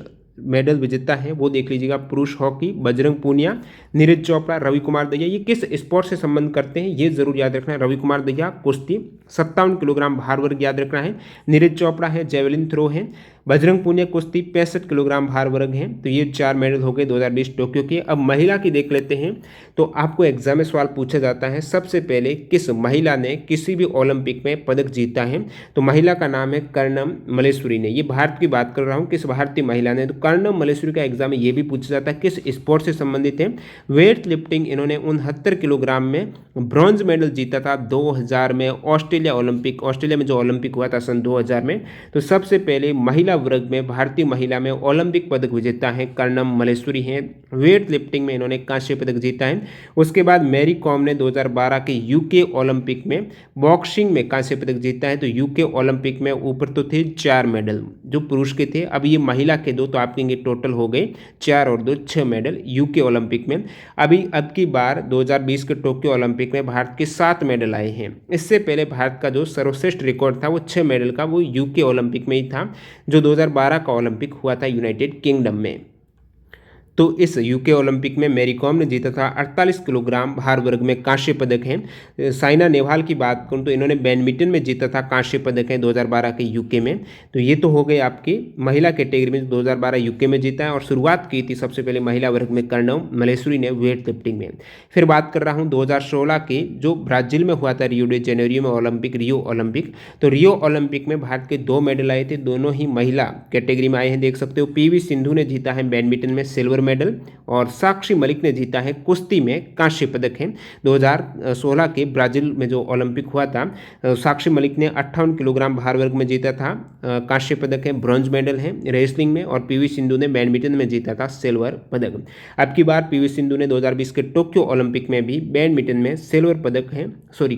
मेडल विजेता है वो देख लीजिएगा। पुरुष हॉकी बजरंग पूनिया, नीरज चोपड़ा, रवि कुमार दहिया, ये किस स्पोर्ट से संबंध करते हैं ये जरूर याद रखना है। रवि कुमार दहिया कुश्ती 57 किलोग्राम भार वर्ग याद रखना है। नीरज चोपड़ा है जेवलिन थ्रो है। बजरंग पुनिया कुश्ती 65 किलोग्राम भार वर्ग हैं। तो ये 4 मेडल हो गए 2020 टोक्यो के। अब महिला की देख लेते हैं। तो आपको एग्जाम में सवाल पूछा जाता है सबसे पहले किस महिला ने किसी भी ओलंपिक में पदक जीता है। तो महिला का नाम है कर्णम मल्लेश्वरी ने। ये भारत की बात कर रहा हूँ, किस भारतीय महिला ने। तो कर्णम मल्लेश्वरी का एग्जाम में ये भी पूछा जाता है किस स्पोर्ट से संबंधित है। वेट लिफ्टिंग इन्होंने 69 किलोग्राम में ब्रॉन्ज मेडल जीता था 2000 में ऑस्ट्रेलिया में जो ओलंपिक हुआ था सन 2000 में। तो सबसे पहले महिला वर्ग में भारतीय महिला में ओलंपिक पदक विजेता है कर्णम मल्लेश्वरी हैं। वेट लिफ्टिंग में इन्होंने कांस्य पदक जीता है। उसके बाद मैरी कॉम ने 2012 के यूके ओलंपिक में बॉक्सिंग में कांस्य पदक जीता है। तो यूके ओलंपिक में ऊपर तो थे 4 मेडल जो पुरुष के थे, अब ये महिला के 2, तो आपके टोटल हो गए 4 और 2 6 मेडल यूके ओलंपिक में। अब की बार 2020 के टोक्यो ओलंपिक में भारत के 7 मेडल आए हैं। इससे पहले भारत का जो सर्वश्रेष्ठ रिकॉर्ड था वो 6 मेडल का, वो यूके ओलंपिक में ही था जो 2012 का ओलंपिक हुआ था यूनाइटेड किंगडम में। तो इस यूके ओलंपिक में मैरी कॉम ने जीता था 48 किलोग्राम भार वर्ग में कांस्य पदक है। साइना नेहवाल की बात करूं तो इन्होंने बैडमिंटन में जीता था कांस्य पदक है 2012 के यूके में। तो ये तो हो गए आपकी महिला कैटेगरी में 2012 यूके में जीता है। और शुरुआत की थी सबसे पहले महिला वर्ग में कर्णम मल्लेश्वरी ने वेट लिफ्टिंग में। फिर बात कर रहा हूँ 2016 के जो ब्राजील में हुआ था रियो डे जेनेरियो में ओलंपिक, रियो ओलंपिक। तो रियो ओलंपिक में भारत के 2 मेडल आए थे, दोनों ही महिला कैटेगरी में आए हैं। देख सकते हो पीवी सिंधु ने जीता है बैडमिंटन में सिल्वर मेडल और साक्षी मलिक ने जीता है कुश्ती में कांस्य पदक है। 2016 के ब्राजील में जो ओलंपिक हुआ था साक्षी मलिक ने 58 किलोग्राम भार वर्ग में जीता था कांस्य पदक है, ब्रॉन्ज मेडल है रेसलिंग में। और पीवी सिंधु ने बैडमिंटन में जीता था सिल्वर पदक। अब की बार पीवी सिंधु ने 2020 के टोक्यो ओलंपिक में भी बैडमिंटन में सिल्वर पदक है,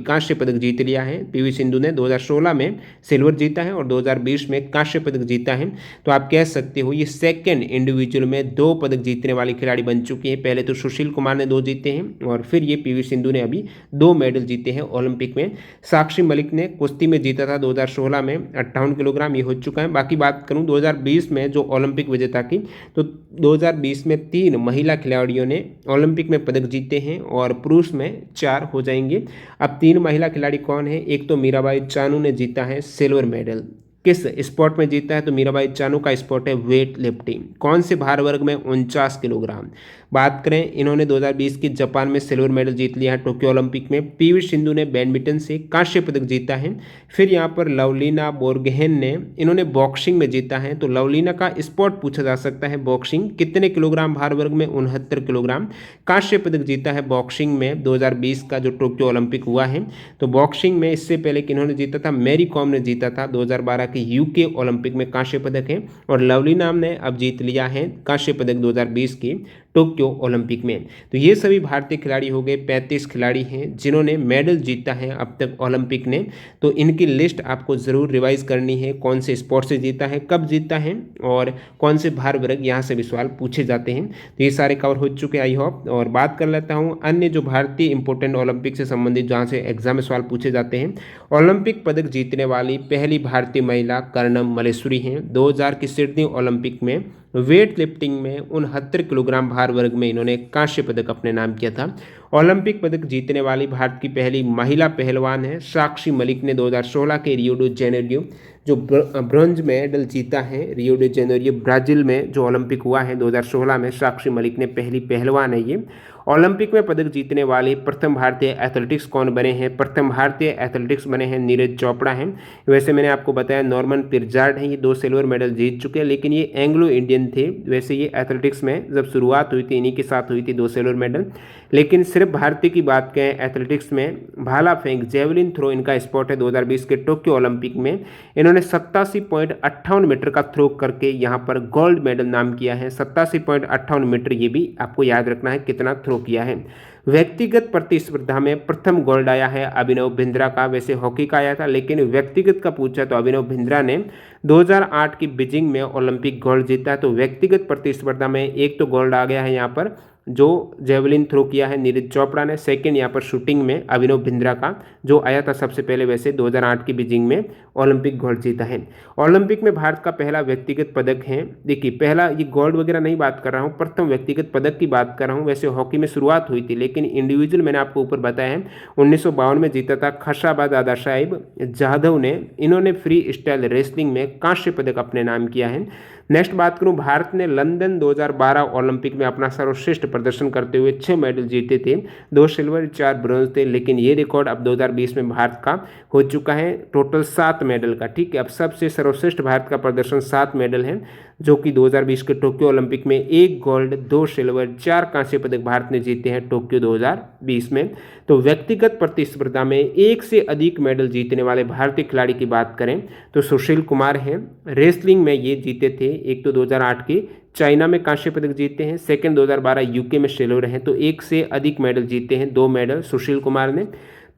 कांस्य पदक जीत लिया है। पीवी सिंधु ने 2016 में सिल्वर जीता है और 2020 में कांस्य पदक जीता है। तो आप कह सकते हो ये सेकेंड इंडिविजुअल में 2 पदक जीतने वाली खिलाड़ी बन चुकी है। पहले तो सुशील कुमार ने 2 जीते हैं और फिर ये पीवी सिंधु ने अभी 2 मेडल जीते हैं ओलंपिक में। साक्षी मलिक ने कुश्ती में जीता था 2016 में 58 किलोग्राम, ये हो चुका है। बाकी बात करूं 2020 में जो ओलंपिक विजेता की, तो 2020 में 3 महिला खिलाड़ियों ने ओलंपिक में पदक जीते हैं और पुरुष में 4 हो जाएंगे। अब 3 महिला खिलाड़ी कौन है। एक तो मीराबाई चानू ने जीता है सिल्वर मेडल। किस स्पोर्ट में जीता है। तो मीराबाई चानू का स्पोर्ट है वेट लिफ्टिंग। कौन से भार वर्ग में 49 किलोग्राम। बात करें इन्होंने 2020 की जापान में सिल्वर मेडल जीत लिया है टोक्यो ओलंपिक में। पीवी सिंधु ने बैडमिंटन से कांस्य पदक जीता है। फिर यहाँ पर लवलीना बोरगोहेन ने इन्होंने बॉक्सिंग में जीता है। तो लवलीना का स्पोर्ट पूछा जा सकता है बॉक्सिंग। कितने किलोग्राम भार वर्ग में 69 किलोग्राम कांस्य पदक जीता है बॉक्सिंग में 2020 का जो टोक्यो ओलंपिक हुआ है। तो बॉक्सिंग में इससे पहले किन्होंने जीता था, मैरी कॉम ने जीता था 2012 के यूके ओलंपिक में कांस्य पदक है। और लवलीना ने अब जीत लिया है कांस्य पदक 2020 की टोक्यो ओलंपिक में। तो ये सभी भारतीय खिलाड़ी हो गए। 35 खिलाड़ी हैं जिन्होंने मेडल जीता है अब तक ओलंपिक ने। तो इनकी लिस्ट आपको ज़रूर रिवाइज करनी है, कौन से स्पोर्ट से जीता है, कब जीता है और कौन से भार वर्ग, यहाँ से भी सवाल पूछे जाते हैं। तो ये सारे कवर हो चुके आई होप। और बात कर लेता हूँ अन्य जो भारतीय इंपॉर्टेंट ओलंपिक से संबंधित जहाँ से एग्जाम में सवाल पूछे जाते हैं। ओलंपिक पदक जीतने वाली पहली भारतीय महिला कर्णम मल्लेश्वरी हैं। 2000 की सिडनी ओलंपिक में वेट लिफ्टिंग में 69 किलोग्राम भार वर्ग में इन्होंने कांस्य पदक अपने नाम किया था। ओलंपिक पदक जीतने वाली भारत की पहली महिला पहलवान है साक्षी मलिक ने 2016 के रियो डे जेनेरियो जो ब्रॉन्ज मेडल जीता है। रियो डे जेनेरियो ब्राज़ील में जो ओलंपिक हुआ है 2016 में, साक्षी मलिक ने पहली पहलवान है ये। ओलंपिक में पदक जीतने वाले प्रथम भारतीय एथलेटिक्स कौन बने हैं। प्रथम भारतीय एथलेटिक्स बने हैं नीरज चोपड़ा हैं। वैसे मैंने आपको बताया नॉर्मन पिर्जार्ड हैं, ये 2 सिल्वर मेडल जीत चुके हैं, लेकिन ये एंग्लो इंडियन थे। वैसे ये एथलेटिक्स में जब शुरुआत हुई थी इन्हीं के साथ हुई थी 2 सिल्वर मेडल। लेकिन सिर्फ भारतीय की बात करें एथलेटिक्स में, भाला फेंक जेवलिन थ्रो इनका स्पोर्ट है। 2020 के टोक्यो ओलंपिक में इन्होंने 87.58 मीटर का थ्रो करके यहाँ पर गोल्ड मेडल नाम किया है। 87.58 मीटर, ये भी आपको याद रखना है कितना थ्रो किया है। व्यक्तिगत प्रतिस्पर्धा में प्रथम गोल्ड आया है अभिनव बिंद्रा का। वैसे हॉकी का आया था, लेकिन व्यक्तिगत का पूछा तो अभिनव बिंद्रा ने 2008 की बीजिंग में ओलंपिक गोल्ड जीता। तो व्यक्तिगत प्रतिस्पर्धा में एक तो गोल्ड आ गया है यहाँ पर जो जेवलिन थ्रो किया है नीरज चोपड़ा ने। सेकंड यहाँ पर शूटिंग में अभिनव बिंद्रा का, जो आया था सबसे पहले वैसे 2008 की बीजिंग में ओलंपिक गोल्ड जीता है। ओलंपिक में भारत का पहला व्यक्तिगत पदक है। देखिए पहला ये गोल्ड वगैरह नहीं बात कर रहा हूँ, प्रथम व्यक्तिगत पदक की बात कर रहा हूँ। वैसे हॉकी में शुरुआत हुई थी, लेकिन इंडिविजुअल मैंने आपको ऊपर बताया है 1952 में जीता था खशाबाद आदा साहिब जाधव ने। इन्होंने फ्री स्टाइल रेसलिंग में कांस्य पदक अपने नाम किया है। नेक्स्ट बात करूं, भारत ने लंदन 2012 ओलंपिक में अपना सर्वश्रेष्ठ प्रदर्शन करते हुए 6 मेडल जीते थे, 2 सिल्वर 4 ब्रॉन्ज थे। लेकिन ये रिकॉर्ड अब 2020 में भारत का हो चुका है टोटल 7 मेडल का। ठीक है, अब सबसे सर्वश्रेष्ठ भारत का प्रदर्शन 7 मेडल है, जो कि 2020 के टोक्यो ओलंपिक में 1 गोल्ड 2 सिल्वर 4 कांस्य पदक भारत ने जीते हैं टोक्यो 2020 में। तो व्यक्तिगत प्रतिस्पर्धा में एक से अधिक मेडल जीतने वाले भारतीय खिलाड़ी की बात करें तो सुशील कुमार हैं। रेसलिंग में ये जीते थे, एक तो 2008 के चाइना में कांस्य पदक जीते हैं, सेकंड 2012 यूके में सिल्वर हैं। तो एक से अधिक मेडल जीते हैं, 2 मेडल सुशील कुमार ने।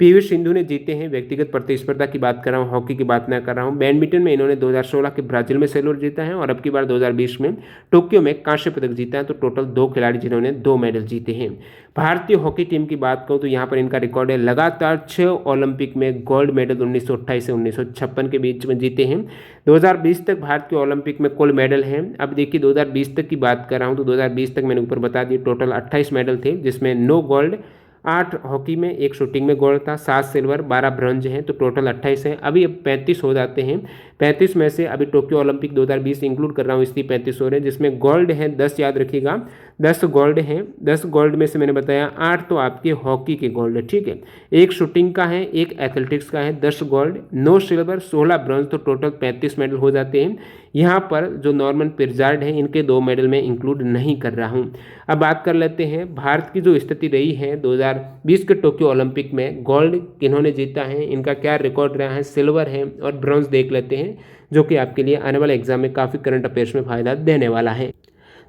पीवी सिंधु ने जीते हैं। व्यक्तिगत प्रतिस्पर्धा की बात कर रहा हूँ, हॉकी की बात ना कर रहा हूँ। बैडमिंटन में इन्होंने 2016 के ब्राजील में सिल्वर जीता है और अब की बार 2020 में टोक्यो में कांस्य पदक जीता है। तो टोटल 2 खिलाड़ी जिन्होंने 2 मेडल जीते हैं। भारतीय हॉकी टीम की बात करूँ तो यहाँ पर इनका रिकॉर्ड है, लगातार 6 ओलंपिक में गोल्ड मेडल 1928 से 1956 के बीच में जीते हैं। 2020 तक भारत के ओलंपिक में कुल मेडल हैं। अब देखिए 2020 तक की बात कर रहा हूँ तो 2020 तक मैंने ऊपर बता दिया टोटल 28 मेडल थे, जिसमें 9 गोल्ड, 8 हॉकी में, 1 शूटिंग में गोल्ड था, 7 सिल्वर 12 ब्रॉन्ज हैं। तो टोटल 28 हैं। अभी अब 35 हो जाते हैं। 35 में से अभी टोक्यो ओलंपिक 2020 इंक्लूड कर रहा हूँ, इसलिए 35 हो रहे हैं, जिसमें गोल्ड हैं 10, याद रखिएगा 10 गोल्ड हैं। 10 गोल्ड में से मैंने बताया 8 तो आपके हॉकी के गोल्ड है। ठीक है, 1 शूटिंग का है, 1 एथलेटिक्स का है, 10 गोल्ड, 9 सिल्वर 16 ब्रॉन्ज। तो टोटल 35 मेडल हो जाते हैं। यहाँ पर जो नॉर्मन पिर्जार्ड हैं, इनके 2 मेडल में इंक्लूड नहीं कर रहा हूँ। अब बात कर लेते हैं भारत की जो स्थिति रही है 2020 के टोक्यो ओलंपिक में। गोल्ड किन्होंने जीता है, इनका क्या रिकॉर्ड रहा है, सिल्वर है और ब्रॉन्ज देख लेते हैं, जो कि आपके लिए आने वाले एग्जाम में काफ़ी करंट अफेयर्स में फायदा देने वाला है।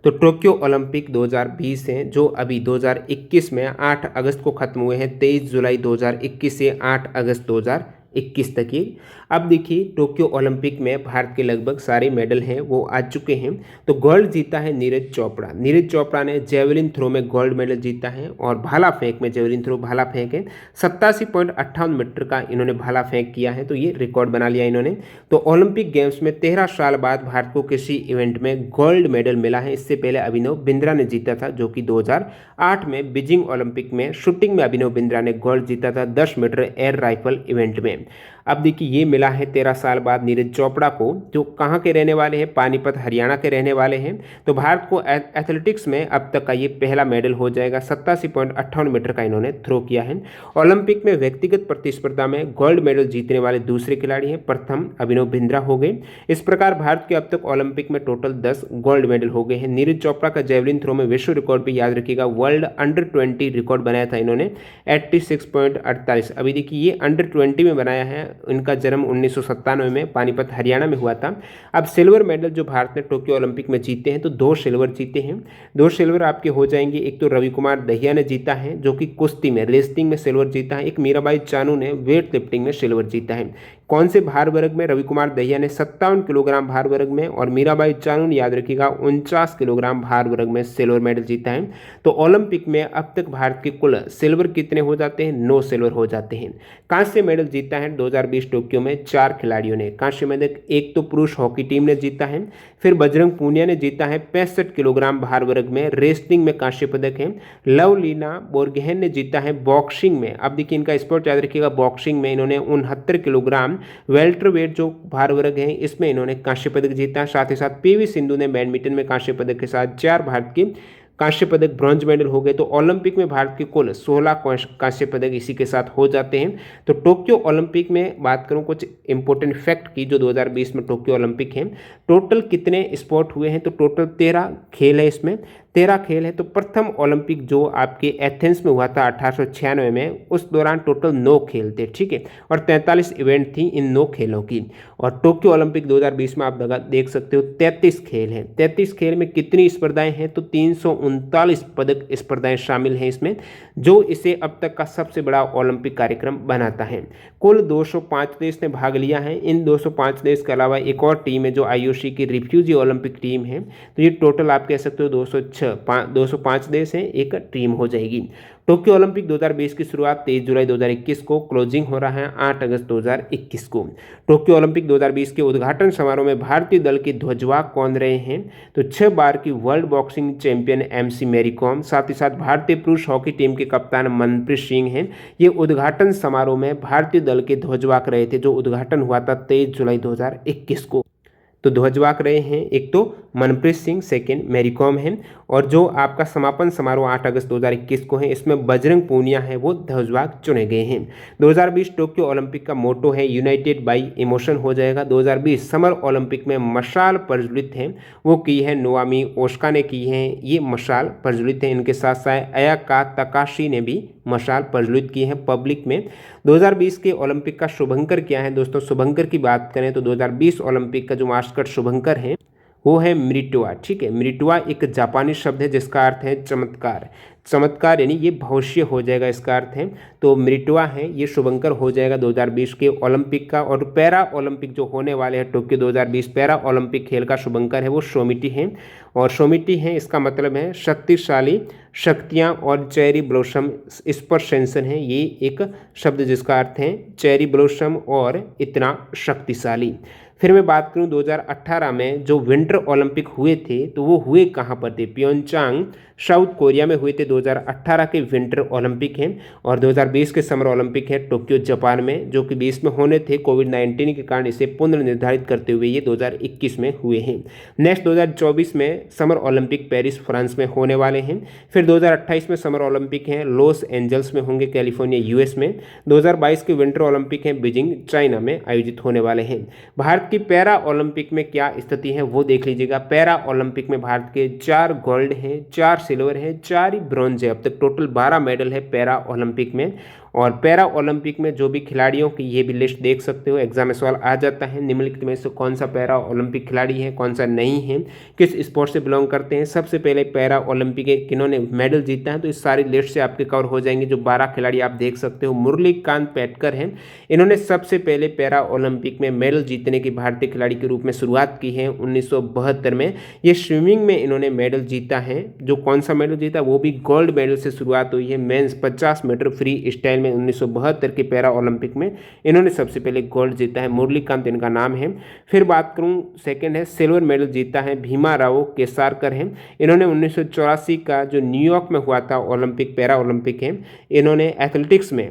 तो टोक्यो ओलंपिक 2020 हैं, जो अभी 2021 में 8 अगस्त को खत्म हुए हैं, 23 जुलाई 2021 से 8 अगस्त 2021 तक ही। अब देखिए टोक्यो ओलंपिक में भारत के लगभग सारे मेडल हैं वो आ चुके हैं। तो गोल्ड जीता है नीरज चोपड़ा। नीरज चोपड़ा ने जेवलिन थ्रो में गोल्ड मेडल जीता है और भाला फेंक में, जेवलिन थ्रो भाला फेंक है, 87.58 मीटर का इन्होंने भाला फेंक किया है। तो ये रिकॉर्ड बना लिया इन्होंने। तो ओलंपिक गेम्स में 13 साल बाद भारत को किसी इवेंट में गोल्ड मेडल मिला है। इससे पहले अभिनव बिंद्रा ने जीता था, जो कि 2008 में बीजिंग ओलंपिक में शूटिंग में अभिनव बिंद्रा ने गोल्ड जीता था 10 मीटर एयर राइफल इवेंट में। अब देखिए ये मिला है 13 साल बाद नीरज चोपड़ा को, जो कहाँ के रहने वाले हैं, पानीपत हरियाणा के रहने वाले हैं। तो भारत को एथलेटिक्स में अब तक का ये पहला मेडल हो जाएगा। 87.58 मीटर का इन्होंने थ्रो किया है। ओलंपिक में व्यक्तिगत प्रतिस्पर्धा में गोल्ड मेडल जीतने वाले दूसरे खिलाड़ी हैं, प्रथम अभिनव बिंद्रा हो गए। इस प्रकार भारत के अब तक ओलंपिक में टोटल 10 गोल्ड मेडल हो गए हैं। नीरज चोपड़ा का जेवलिन थ्रो में विश्व रिकॉर्ड भी याद रखिएगा, वर्ल्ड अंडर 20 रिकॉर्ड बनाया था इन्होंने 86.48। अभी देखिए ये अंडर 20 में बनाया है। इनका जन्म 1997 में पानीपत हरियाणा में हुआ था। अब सिल्वर मेडल जो भारत ने टोक्यो ओलंपिक में जीते हैं, तो 2 सिल्वर जीते हैं। 2 सिल्वर आपके हो जाएंगे। एक तो रवि कुमार दहिया ने जीता है, जो कि कुश्ती में, रेसलिंग में सिल्वर जीता है। एक मीराबाई चानू ने वेट लिफ्टिंग में सिल्वर जीता है। कौन से भार वर्ग में? रवि कुमार दहिया ने 57 किलोग्राम भार वर्ग में और मीराबाई चानू ने, याद रखिएगा, 49 किलोग्राम भार वर्ग में सिल्वर मेडल जीता है। तो ओलंपिक में अब तक भारत के कुल सिल्वर कितने हो जाते हैं? 9 सिल्वर हो जाते हैं। कांस्य मेडल जीता है 2020 टोक्यो में 4 खिलाड़ियों ने कांस्य मेडल। एक तो पुरुष हॉकी टीम ने जीता है, फिर बजरंग पूनिया ने जीता है 65 किलोग्राम भार वर्ग में, रेसलिंग में कांस्य पदक है। लवलीना बोरगोहेन ने जीता है बॉक्सिंग में। अब देखिए इनका स्पोर्ट याद रखिएगा, बॉक्सिंग में इन्होंने 69 किलोग्राम वेल्टरवेट जो भार वर्ग है इसमें इन्होंने कांस्य पदक जीता। साथ ही साथ पीवी सिंधु ने बैडमिंटन में कांस्य पदक के साथ 4 भारत के कांस्य पदक, ब्रॉन्ज मेडल हो गए। तो ओलंपिक में भारत के कुल 16 कांस्य पदक इसी के साथ हो जाते हैं। तो टोक्यो ओलंपिक में बात करूं कुछ इंपॉर्टेंट फैक्ट की, जो 2020 में टोक्यो ओलंपिक है, टोटल कितने स्पोर्ट हुए हैं? तो टोटल 13 खेल है, इसमें 13 खेल है। तो प्रथम ओलंपिक जो आपके एथेंस में हुआ था 1896 में, उस दौरान टोटल 9 खेल थे, ठीक है, और 43 इवेंट थी इन 9 खेलों की। और टोक्यो ओलंपिक 2020 में आप देख सकते हो 33 खेल हैं। 33 खेल में कितनी स्पर्धाएं हैं? तो 339 पदक स्पर्धाएं शामिल हैं इसमें, जो इसे अब तक का सबसे बड़ा ओलंपिक कार्यक्रम बनाता है। कुल 205 देश ने भाग लिया है। इन 205 देश के अलावा एक और टीम है जो IOC की रिफ्यूजी ओलंपिक टीम है। तो ये टोटल आप कह सकते हो 206 205 देश हैं, एक टीम हो जाएगी। टोक्यो ओलंपिक 2020 की शुरुआत 23 जुलाई 2021 को, क्लोजिंग हो रहा है 8 अगस्त 2021 को। टोक्यो ओलंपिक 2020 के उद्घाटन समारोह में भारतीय दल के ध्वजवाहक कौन रहे हैं? तो 6 बार की world boxing champion MC Mary Kom, साथ ही साथ भारतीय पुरुष हॉकी टीम के कप्तान मनप्रीत सिंह हैं। ये उद्घाटन समारोह में भारतीय दल के ध्वजवाहक रहे थे, जो उद्घाटन हुआ था 23 जुलाई 2021 को। तो ध्वजवाहक रहे हैं एक तो मनप्रीत सिंह, सेकेंड मैरी कॉम है, और जो आपका समापन समारोह 8 अगस्त 2021 को है, इसमें बजरंग पूनिया है वो ध्वजवाहक चुने गए हैं। 2020 टोक्यो ओलंपिक का मोटो है यूनाइटेड बाई इमोशन हो जाएगा। 2020 समर ओलंपिक में मशाल प्रज्वलित है, वो की है नोआमी ओसाका ने की है, ये मशाल प्रज्वलित है। इनके साथ साथ अयाका तकाशी ने भी मशाल प्रज्वलित की है पब्लिक में। 2020 के ओलंपिक का शुभंकर क्या है दोस्तों? शुभंकर की बात करें तो 2020 ओलंपिक का जो मास्कट शुभंकर है वो है मिरिटुआ। ठीक है, मिरिटुआ एक जापानी शब्द है जिसका अर्थ है चमत्कार। चमत्कार यानी ये भविष्य हो जाएगा, इसका अर्थ है। तो मिरिटुआ है ये शुभंकर हो जाएगा 2020 के ओलंपिक का। और पैरा ओलंपिक जो होने वाले हैं टोक्यो 2020 पैरा ओलंपिक खेल का शुभंकर है वो शोमिटी है। और शोमिटी है इसका मतलब है शक्तिशाली, शक्तियाँ और चेरी ब्लॉसम स्पर्शेंसन है, ये एक शब्द जिसका अर्थ है चेरी ब्लॉसम और इतना शक्तिशाली। फिर मैं बात करूं 2018 में जो विंटर ओलंपिक हुए थे तो वो हुए कहाँ पर थे? प्योंगचांग साउथ कोरिया में हुए थे। 2018 के विंटर ओलंपिक हैं। और 2020 के समर ओलंपिक है टोक्यो जापान में, जो कि 20 में होने थे, कोविड-19 के कारण इसे पुनर्निर्धारित करते हुए ये 2021 में हुए हैं। नेक्स्ट 2024 में समर ओलंपिक पेरिस फ्रांस में होने वाले हैं। फिर 2028 में समर ओलंपिक हैं लॉस एंजल्स में होंगे, कैलिफोर्निया यूएस में। 2022 के विंटर ओलंपिक हैं बीजिंग चाइना में आयोजित होने वाले हैं। भारत की पैरा ओलंपिक में क्या स्थिति है वो देख लीजिएगा। पैरा ओलंपिक में भारत के 4 गोल्ड हैं, 4 सिल्वर है, 4 ही ब्रॉन्ज है। अब तक टोटल 12 मेडल है पैरा ओलंपिक में। और पैरा ओलंपिक में जो भी खिलाड़ियों की ये भी लिस्ट देख सकते हो, एग्जाम में सवाल आ जाता है निम्नलिखित में से कौन सा पैरा ओलंपिक खिलाड़ी है, कौन सा नहीं है, किस स्पोर्ट से बिलोंग करते हैं। सबसे पहले पैरा ओलंपिक के किन्होंने मेडल जीता है, तो इस सारी लिस्ट से आपके कवर हो जाएंगे। जो 12 खिलाड़ी आप देख सकते हो, मुरलीकांत पेटकर हैं, इन्होंने सबसे पहले पैरा ओलंपिक में मेडल जीतने की भारतीय खिलाड़ी के रूप में शुरुआत की है 1972 में। ये स्विमिंग में इन्होंने मेडल जीता है। जो कौन सा मेडल जीता वो भी गोल्ड मेडल से शुरुआत हुई है। मेंस 50 मीटर फ्री स्टाइल में 1972 के पैरा ओलंपिक में इन्होंने सबसे पहले गोल्ड जीता है। मुरलीकांत इनका नाम है। फिर बात करूं सेकंड है सिल्वर मेडल जीता है भीमा राव केसारकर हैं। इन्होंने 1984 का जो न्यूयॉर्क में हुआ था ओलंपिक पैरा ओलंपिक है, इन्होंने एथलेटिक्स में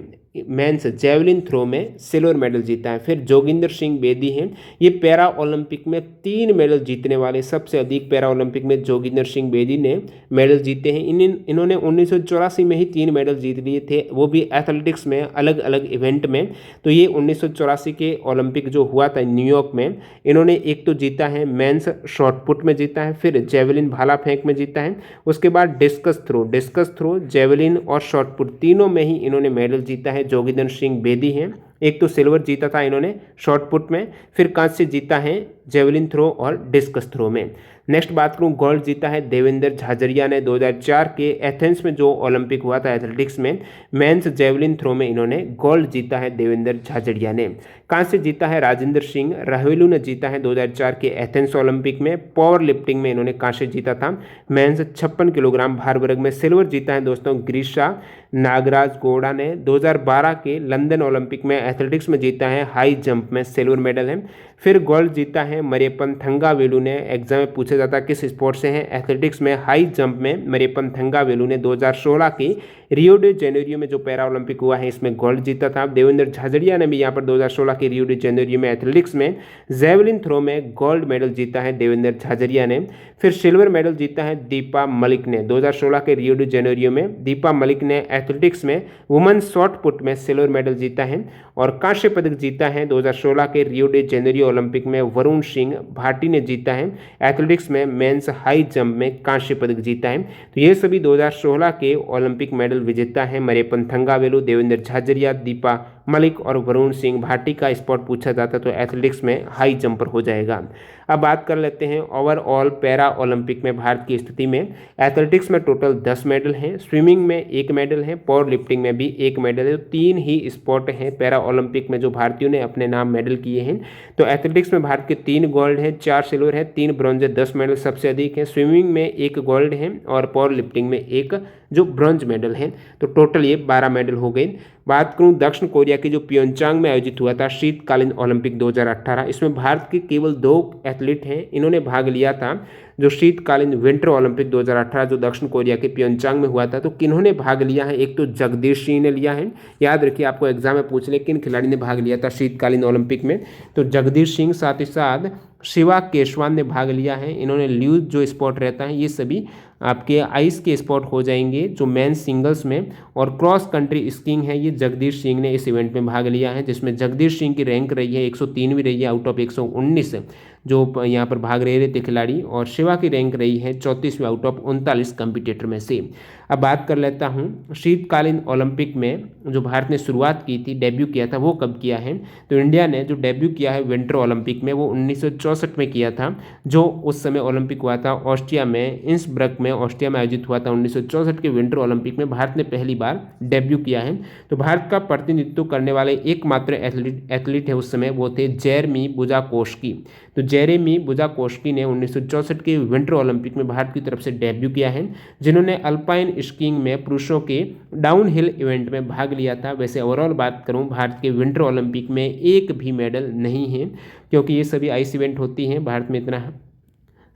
मेंस जेवलिन थ्रो में सिल्वर मेडल जीता है। फिर जोगिंदर सिंह बेदी हैं, ये पैरा ओलंपिक में 3 मेडल जीतने वाले सबसे अधिक पैरा ओलंपिक में जोगिंदर सिंह बेदी ने मेडल जीते हैं। इन्होंने 1984 में ही 3 मेडल जीत लिए थे, वो भी एथलेटिक्स में अलग अलग इवेंट में। तो ये 1984 के ओलंपिक जो हुआ था न्यूयॉर्क में, इन्होंने एक तो जीता है मेंस शॉटपुट में जीता है, फिर जेवलिन भाला फेंक में जीता है, उसके बाद डिस्कस थ्रो, जेवलिन और शॉटपुट तीनों में ही इन्होंने मेडल जीता है। जोगिंदर सिंह बेदी हैं, एक तो सिल्वर जीता था इन्होंने शॉटपुट में, फिर कांस्य जीता है जेवलिन थ्रो और डिस्कस थ्रो में। नेक्स्ट बात करूं गोल्ड जीता है देवेंद्र झाझड़िया ने 2004 के एथेंस में जो ओलंपिक हुआ था एथलेटिक्स में, मेंस जेवलिन थ्रो में इन्होंने गोल्ड जीता है देवेंद्र झाझड़िया ने। कांस्य जीता है राजेंद्र सिंह राहेलू ने जीता है 2004 के एथेंस ओलंपिक में। पावर लिफ्टिंग में इन्होंने कांस्य जीता था मेंस 56 किलोग्राम भार वर्ग में। सिल्वर जीता है दोस्तों ग्रीशा नागराज गौड़ा ने। 2012 के लंदन ओलंपिक में एथलेटिक्स में जीता है हाई जंप में सिल्वर मेडल है। फिर गोल्ड जीता है मरियप्पन थंगावेलु ने। एग्जाम में पूछा जाता है किस स्पोर्ट से हैं, एथलेटिक्स में हाई जंप में मरियप्पन थंगावेलु ने 2016 की रियो डे जेनेरियो में जो पैरा ओलंपिक हुआ है इसमें गोल्ड जीता था। देवेंद्र झाझड़िया ने भी यहाँ पर 2016 के रियो डे जेनेरियो में एथलेटिक्स में जेवलिन थ्रो में गोल्ड मेडल जीता है देवेंद्र झाझड़िया ने। फिर सिल्वर मेडल जीता है दीपा मलिक ने 2016 के रियो डे जेनेरियो में। दीपा मलिक ने एथलेटिक्स में वुमेन शॉट पुट में सिल्वर मेडल जीता है। और कांस्य पदक जीता है 2016 के रियो डे जेनेरियो ओलंपिक में वरुण सिंह भाटी ने जीता है। एथलेटिक्स में मेंस हाई जंप में कांस्य पदक जीता है। तो ये सभी 2016 के ओलंपिक मेडल विजेता हैं मरियप्पन थंगावेलु, देवेंद्र झाझड़िया, दीपा मलिक और वरुण सिंह भाटी का स्पॉट पूछा जाता तो एथलेटिक्स में हाई जंपर हो जाएगा। अब बात कर लेते हैं ओवरऑल पैरा ओलंपिक में भारत की स्थिति में। एथलेटिक्स में टोटल 10 मेडल हैं, स्विमिंग में 1 मेडल है, पावर लिफ्टिंग में भी 1 मेडल है। तो 3 ही स्पॉट हैं पैरा ओलंपिक में जो भारतीयों ने अपने नाम मेडल किए हैं। तो एथलेटिक्स में भारत के 3 गोल्ड हैं, 4 सिल्वर है, 3 ब्रॉन्ज है, 10 मेडल सबसे अधिक है। स्विमिंग में 1 गोल्ड है और पावर लिफ्टिंग में 1 जो ब्रॉन्ज मेडल है। तो टोटल ये 12 मेडल हो गए। बात करूं दक्षिण कोरिया की जो प्योंगचांग में आयोजित हुआ था शीतकालीन ओलंपिक 2018, इसमें भारत के केवल 2 एथलीट हैं, इन्होंने भाग लिया था जो शीतकालीन विंटर ओलंपिक 2018 जो दक्षिण कोरिया के प्योंगचांग में हुआ था। तो किन्होंने भाग लिया है, एक तो जगदीश सिंह ने लिया है, याद रखिए आपको एग्जाम में पूछ ले किन खिलाड़ी ने भाग लिया था शीतकालीन ओलंपिक में। तो जगदीश सिंह, साथ ही साथ शिवा केशवान ने भाग लिया है। इन्होंने ल्यूज जो स्पॉट रहता है ये सभी आपके आइस के स्पॉट हो जाएंगे जो मेन सिंगल्स में। और क्रॉस कंट्री स्कीइंग है, ये जगदीश सिंह ने इस इवेंट में भाग लिया है, जिसमें जगदीश सिंह की रैंक रही है 103वीं रही है आउट ऑफ 119 जो यहाँ पर भाग रहे थे खिलाड़ी, और शिवा की रैंक रही है 34वीं आउट ऑफ 39 कंपिटिटर में से। अब बात कर लेता हूँ शीतकालीन ओलंपिक में जो भारत ने शुरुआत की थी, डेब्यू किया था, वो कब किया है। तो इंडिया ने जो डेब्यू किया है विंटर ओलंपिक में वो 1964 में किया था, जो उस समय ओलंपिक हुआ था ऑस्ट्रिया में, इंसब्रक में, ऑस्ट्रिया में आयोजित हुआ था। 1964 के विंटर ओलंपिक में भारत ने पहली बार डेब्यू किया है। तो भारत का प्रतिनिधित्व करने वाले एकमात्र एथलीट है उस समय, वो थे जेरेमी बुजाकोस्की। तो जेरेमी बुजाकोस्की ने 1964 के विंटर ओलंपिक में भारत की तरफ से डेब्यू किया है, जिन्होंने अल्पाइन स्कीइंग में पुरुषों के डाउनहिल इवेंट में भाग लिया था। वैसे ओवरऑल बात करूं भारत के विंटर ओलंपिक में एक भी मेडल नहीं है, क्योंकि ये सभी आइस इवेंट होती हैं, भारत में इतना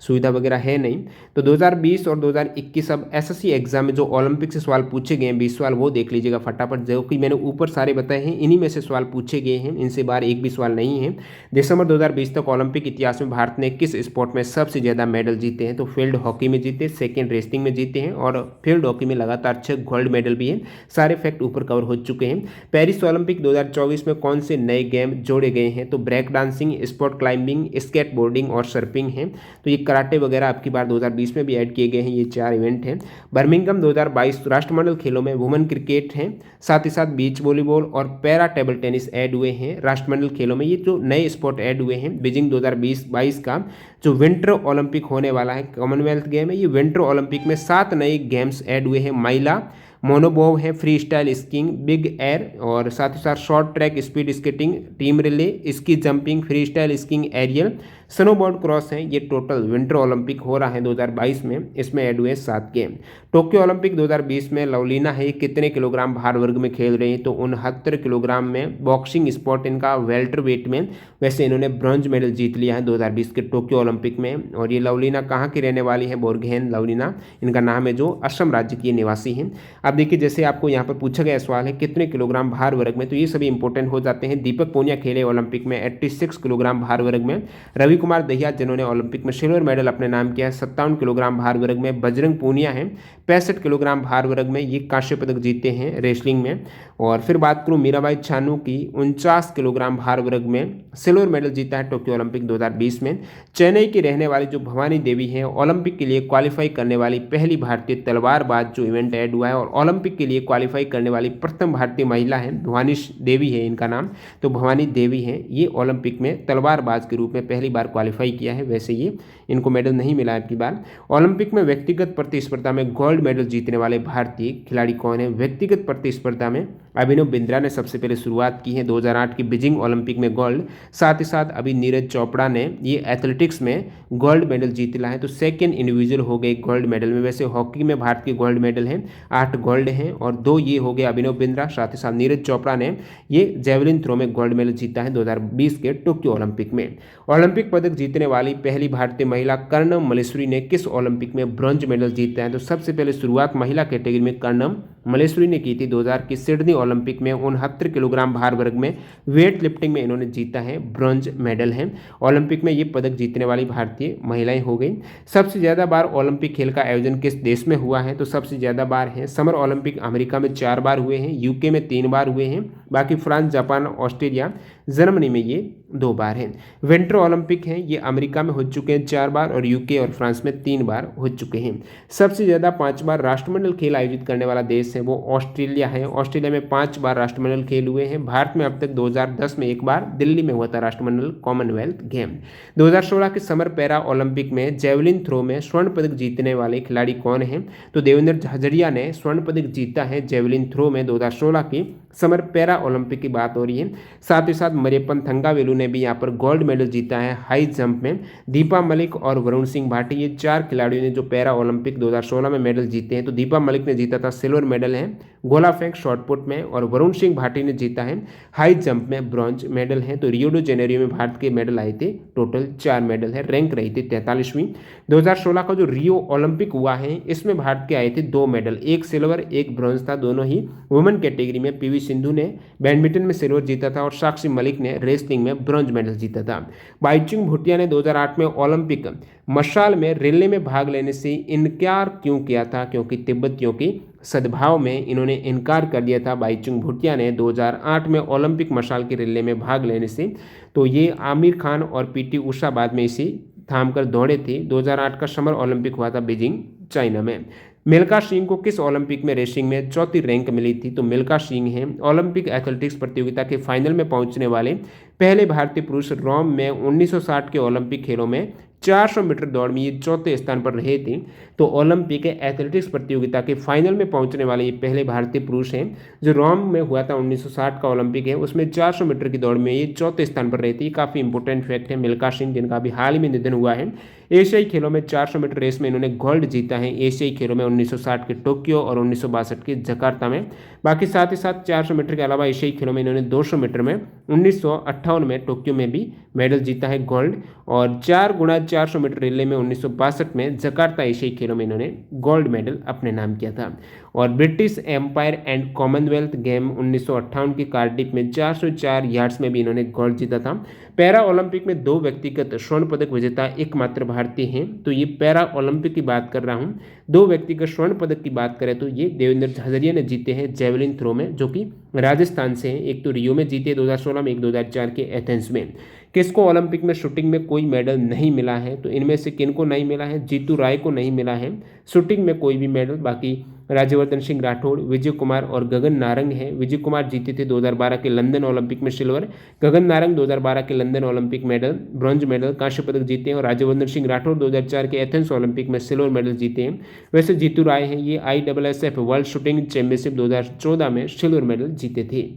सुविधा वगैरह है नहीं। तो 2020 और 2021 अब एसएससी एग्जाम में जो ओलंपिक से सवाल पूछे गए हैं 20 सवाल वो देख लीजिएगा फटाफट, जो कि मैंने ऊपर सारे बताए हैं इन्हीं में से सवाल पूछे गए हैं, इनसे बाहर एक भी सवाल नहीं है। दिसंबर 2020 तक ओलंपिक इतिहास में भारत ने किस स्पोर्ट में सबसे ज़्यादा मेडल जीते हैं। तो फील्ड हॉकी में जीते, सेकेंड रेसलिंग में जीते हैं, और फील्ड हॉकी में लगातार 6 गोल्ड मेडल भी हैं। सारे फैक्ट ऊपर कवर हो चुके हैं। पेरिस ओलंपिक 2024 में कौन से नए गेम जोड़े गए हैं। तो break dancing, sport climbing, skateboarding और सर्फिंग है। तो ये कराटे वगैरह आपकी बार 2020 में भी ऐड किए गए हैं, ये 4 इवेंट हैं। बर्मिंघम 2022 राष्ट्रमंडल खेलों में वुमेन क्रिकेट हैं, साथ ही साथ बीच वॉलीबॉल और पैरा टेबल टेनिस ऐड हुए हैं राष्ट्रमंडल खेलों में। ये जो नए स्पोर्ट ऐड हुए हैं, बीजिंग 2022 का जो विंटर ओलंपिक होने वाला है, कॉमनवेल्थ गेम है, ये विंटर ओलंपिक में 7 नए गेम्स ऐड हुए हैं। महिला मोनोबॉब है, freestyle skiing, big air, और साथ ही साथ short track, speed skating, team relay, ski jumping, freestyle skiing, aerial, snowboard cross हैं। ये टोटल विंटर ओलंपिक हो रहा है 2022 में, इसमें ऐड हुए 7 गेम। टोक्यो ओलंपिक 2020 में लवलीना है कितने किलोग्राम भार वर्ग में खेल रही हैं। तो 69 किलोग्राम में। बॉक्सिंग स्पोर्ट इनका वेल्टर वेट में, वैसे इन्होंने ब्रॉन्ज मेडल जीत लिया है 2020 के टोक्यो ओलंपिक में। और ये लवलीना कहाँ की रहने वाली है, बोर्गेन लवलीना इनका नाम है, जो असम राज्य की निवासी हैं। अब देखिए जैसे आपको यहाँ पर पूछा गया सवाल है कितने किलोग्राम भार वर्ग में, तो ये सभी इंपॉर्टेंट हो जाते हैं। दीपक पूनिया खेले ओलंपिक में 86 किलोग्राम भार वर्ग में। रवि कुमार दहिया जिन्होंने ओलंपिक में सिल्वर मेडल अपने नाम किया है 57 किलोग्राम भार वर्ग में। बजरंग पूनिया है 65 किलोग्राम भार वर्ग में, ये कांस्य पदक जीते हैं रेसलिंग में। और फिर बात करूं मीराबाई चानू की, 49 किलोग्राम भार वर्ग में सिल्वर मेडल जीता है टोक्यो ओलंपिक 2020 में। चेन्नई की रहने वाली जो भवानी देवी है, ओलंपिक के लिए क्वालिफाई करने वाली पहली भारतीय तलवारबाज जो इवेंट ऐड हुआ है, और ओलंपिक के लिए क्वालिफाई करने वाली प्रथम भारतीय महिला है, भवानी देवी है इनका नाम। तो भवानी देवी है, ये ओलंपिक में तलवारबाज के रूप में पहली बार क्वालिफाई किया है। वैसे ये इनको मेडल नहीं मिला है की बार। ओलंपिक में व्यक्तिगत प्रतिस्पर्धा में गोल्ड मेडल जीतने वाले भारतीय खिलाड़ी कौन है। व्यक्तिगत प्रतिस्पर्धा में अभिनव बिंद्रा ने सबसे पहले शुरुआत की है 2008 की बीजिंग ओलंपिक में गोल्ड। साथ ही साथ अभी नीरज चोपड़ा ने ये एथलेटिक्स में गोल्ड मेडल जीत लिया है, तो सेकेंड इंडिविजुअल हो गए गोल्ड मेडल में। वैसे हॉकी में भारत के गोल्ड मेडल हैं, 8 गोल्ड हैं, और 2 ये हो गए अभिनव बिंद्रा। साथ ही साथ नीरज चोपड़ा ने ये जेवलिन थ्रो में गोल्ड मेडल जीता है 2020 के टोक्यो ओलंपिक में। ओलंपिक पदक जीतने वाली पहली भारतीय महिला कर्णम मलेश्वरी ने किस ओलंपिक में ब्रॉन्ज मेडल जीता है। तो सबसे पहले शुरुआत महिला कैटेगरी में कर्णम मलेश्वरी ने की थी 2000 की सिडनी ओलंपिक में। 69 किलोग्राम भार वर्ग में वेट लिफ्टिंग में इन्होंने जीता है, ब्रॉन्ज मेडल है। ओलंपिक में ये पदक जीतने वाली भारतीय महिलाएं हो गई। सबसे ज़्यादा बार ओलंपिक खेल का आयोजन किस देश में हुआ है। तो सबसे ज़्यादा बार है समर ओलंपिक अमेरिका में 4 बार हुए हैं, यूके में 3 बार हुए हैं, बाकी फ्रांस, जापान, ऑस्ट्रेलिया, जर्मनी में ये 2 बार हैं। विंटर ओलंपिक हैं ये अमेरिका में हो चुके हैं 4 बार और यूके और फ्रांस में 3 बार हो चुके हैं। सबसे ज़्यादा 5 बार राष्ट्रमंडल खेल आयोजित करने वाला देश है वो ऑस्ट्रेलिया है। ऑस्ट्रेलिया में 5 बार राष्ट्रमंडल खेल हुए हैं। भारत में अब तक 2010 में 1 बार, दिल्ली में हुआ था राष्ट्रमंडल कॉमनवेल्थ गेम। 2016 के समर पैरा ओलंपिक में जेवलिन थ्रो में स्वर्ण पदक जीतने वाले खिलाड़ी कौन हैं? तो देवेंद्र झाझड़िया ने स्वर्ण पदक जीता है जेवलिन थ्रो में 2016 की समर पैरा ओलंपिक की बात हो रही है। साथ ही साथ मरियप्पन थंगावेलु ने भी यहाँ पर गोल्ड मेडल जीता है हाई जंप में। दीपा मलिक और वरुण सिंह भाटी ये 4 खिलाड़ियों ने जो पैरा ओलंपिक 2016 में मेडल जीते हैं। तो दीपा मलिक ने जीता था सिल्वर मेडल है गोला फेंक शॉटपुट में, और वरुण सिंह भाटी ने जीता है हाई जंप में ब्रॉन्ज मेडल है। तो रियो डी जेनेरियो में भारत के मेडल आए थे, टोटल 4 मेडल है, रैंक रही थी 43वीं। 2016 का जो रियो ओलंपिक हुआ है इसमें भारत के आए थे 2 मेडल, एक सिल्वर एक ब्रॉन्ज था, दोनों ही वुमेन कैटेगरी में। पीवी सिंधु ने बैडमिंटन में सिल्वर जीता था और साक्षी मलिक ने रेसलिंग में ब्रॉन्ज मेडल जीता था। बाइचुंग भूटिया ने 2008 में ओलंपिक मशाल में रिले में भाग लेने से इनकार क्यों किया था? क्योंकि तिब्बतियों की सद्भाव में इन्होंने इनकार कर दिया था बाइचुंग भूटिया ने 2008 में ओलंपिक मशाल के रिले में भाग लेने से। तो ये आमिर खान और पीटी उषा बाद में इसे थाम कर दौड़े थे। 2008 का समर ओलंपिक हुआ था बीजिंग चाइना में। मिल्खा सिंह को किस ओलंपिक में रेसिंग में चौथी रैंक मिली थी? तो मिल्खा सिंह हैं ओलंपिक एथलेटिक्स प्रतियोगिता के फाइनल में पहुंचने वाले पहले भारतीय पुरुष। रोम में 1960 के ओलंपिक खेलों में 400 मीटर दौड़ में ये चौथे स्थान पर रहे थे। तो ओलंपिक एथलेटिक्स प्रतियोगिता के फाइनल में पहुंचने वाले ये पहले भारतीय पुरुष हैं। जो रोम में हुआ था 1960 का ओलंपिक है उसमें 400 मीटर की दौड़ में ये चौथे स्थान पर रहे थे। काफ़ी इंपॉर्टेंट फैक्ट है। मिल्खा सिंह जिनका अभी हाल ही में निधन हुआ है। एशियाई खेलों में 400 मीटर रेस में इन्होंने गोल्ड जीता है एशियाई खेलों में 1960 के टोक्यो और 1962 के जकार्ता में। बाकी साथ ही साथ 400 मीटर के अलावा एशियाई खेलों में इन्होंने 200 मीटर में 1958 में टोक्यो में भी मेडल जीता है गोल्ड, और 4x400 मीटर रिले में 1962 में जकार्ता एशियाई खेलों में इन्होंने गोल्ड मेडल अपने नाम किया था। और British empire and commonwealth game 1958 के कार्डिफ में 404 यार्ड्स में भी इन्होंने गोल्ड जीता था। पैरा ओलंपिक में 2 व्यक्तिगत स्वर्ण पदक विजेता एकमात्र भारतीय हैं। तो ये पैरा ओलंपिक की बात कर रहा हूँ। 2 व्यक्तिगत स्वर्ण पदक की बात करें तो ये देवेंद्र झाझड़िया ने जीते हैं जेवलिन थ्रो में, जो कि राजस्थान से हैं। एक तो रियो में जीते 2016 में, एक 2004 के एथेंस में। किसको ओलंपिक में शूटिंग में कोई मेडल नहीं मिला है? तो इनमें से किनको नहीं मिला है? जीतू राय को नहीं मिला है शूटिंग में कोई भी मेडल। बाकी राज्यवर्धन सिंह राठौड़, विजय कुमार और गगन नारंग हैं। विजय कुमार जीते थे 2012 के लंदन ओलंपिक में सिल्वर। गगन नारंग 2012 के London Olympic medal bronze medal कांस्य पदक जीते हैं। और राज्यवर्धन सिंह राठौड़ 2004 के एथेंस ओलंपिक में सिल्वर मेडल जीते हैं। वैसे जीतू राय हैं ये ISSF वर्ल्ड शूटिंग चैंपियनशिप 2014 में सिल्वर मेडल जीते थे।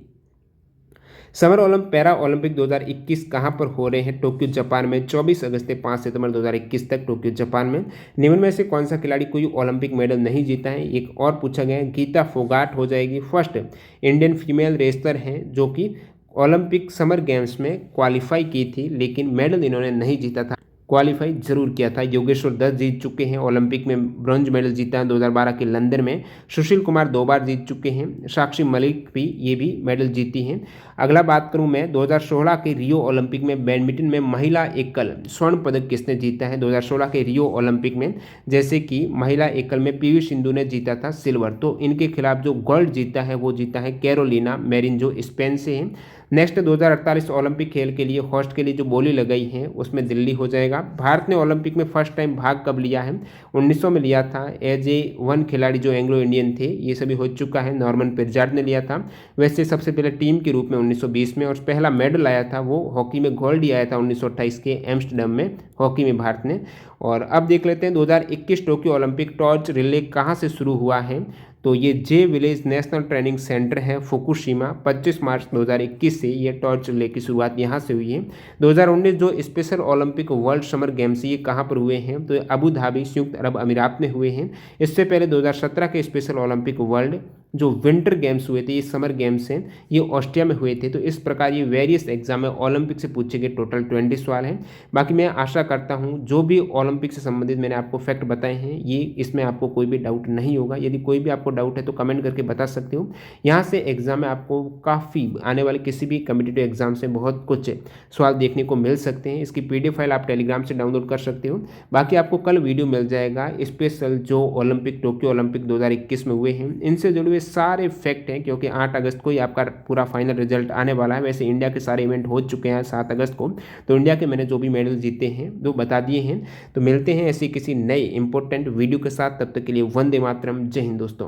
समर पैरा ओलंपिक 2021 कहाँ पर हो रहे हैं? टोक्यो जापान में 24 अगस्त से 5 सितंबर 2021 तक टोक्यो जापान में। निम्न में से कौन सा खिलाड़ी कोई ओलंपिक मेडल नहीं जीता है? एक और पूछा गया है। गीता फोगाट हो जाएगी फर्स्ट इंडियन फीमेल रेसलर हैं जो कि ओलंपिक समर गेम्स में क्वालिफाई की थी, लेकिन मेडल इन्होंने नहीं जीता था, क्वालिफाई जरूर किया था। योगेश्वर दत्त जीत चुके हैं, ओलंपिक में ब्रॉन्ज मेडल जीता है 2012 के लंदन में। सुशील कुमार 2 बार जीत चुके हैं। साक्षी मलिक भी ये भी मेडल जीती हैं। अगला बात करूं मैं 2016 के रियो ओलंपिक में बैडमिंटन में महिला एकल स्वर्ण पदक किसने जीता है? 2016 के रियो ओलंपिक में जैसे कि महिला एकल में पीवी सिंधु ने जीता था सिल्वर। तो इनके खिलाफ जो गोल्ड जीता है वो जीता है कैरोलिना मैरिन जो स्पेन से है। नेक्स्ट 2048 ओलंपिक खेल के लिए होस्ट के लिए जो बोली लगाई है उसमें दिल्ली हो जाएगा। भारत ने ओलंपिक में फर्स्ट टाइम भाग कब लिया है? 1900 में लिया था। एज ए 1 खिलाड़ी जो एंग्लो इंडियन थे ये सभी हो चुका है। नॉर्मन पिर्जार्ड ने लिया था। वैसे सबसे पहले टीम के रूप में 1920 में, और पहला मेडल आया था वो हॉकी में गोल्ड ही आया था 1928 के एम्स्टर्डम में हॉकी में भारत ने। और अब देख लेते हैं 2021 टोक्यो ओलंपिक टॉर्च रिले कहाँ से शुरू हुआ है? तो ये जे विलेज नेशनल ट्रेनिंग सेंटर है फुकुशिमा। 25 मार्च 2021 से ये टॉर्च रिले की शुरुआत यहाँ से हुई है। 2019 जो special Olympic world summer games ये कहाँ पर हुए हैं? तो अबू धाबी संयुक्त अरब अमीरात में हुए हैं। इससे पहले 2017 के स्पेशल ओलंपिक वर्ल्ड जो विंटर गेम्स हुए थे, ये समर गेम्स हैं, ये ऑस्ट्रिया में हुए थे। तो इस प्रकार ये वेरियस एग्जाम में ओलंपिक से पूछे गए टोटल 20 सवाल हैं। बाकी मैं आशा करता हूँ जो भी ओलंपिक से संबंधित मैंने आपको फैक्ट बताए हैं ये इसमें आपको कोई भी डाउट नहीं होगा। यदि कोई भी आपको डाउट है तो कमेंट करके बता सकते हो। यहाँ से एग्जाम में आपको काफ़ी आने वाले किसी भी कम्पिटिटिव एग्जाम से बहुत कुछ सवाल देखने को मिल सकते हैं। इसकी PDF फाइल आप टेलीग्राम से डाउनलोड कर सकते हो। बाकी आपको कल वीडियो मिल जाएगा स्पेशल जो ओलंपिक टोक्यो ओलंपिक 2021 में हुए हैं इनसे जुड़े हुए हुए सारे फैक्ट हैं, क्योंकि 8 अगस्त को ही आपका पूरा फाइनल रिजल्ट आने वाला है। वैसे इंडिया के सारे इवेंट हो चुके हैं 7 अगस्त को, तो इंडिया के मैंने जो भी मेडल जीते हैं वो बता दिए हैं। तो मिलते हैं ऐसी किसी नए इंपॉर्टेंट वीडियो के साथ, तब तक के लिए वंदे मातरम, जय हिंद दोस्तों।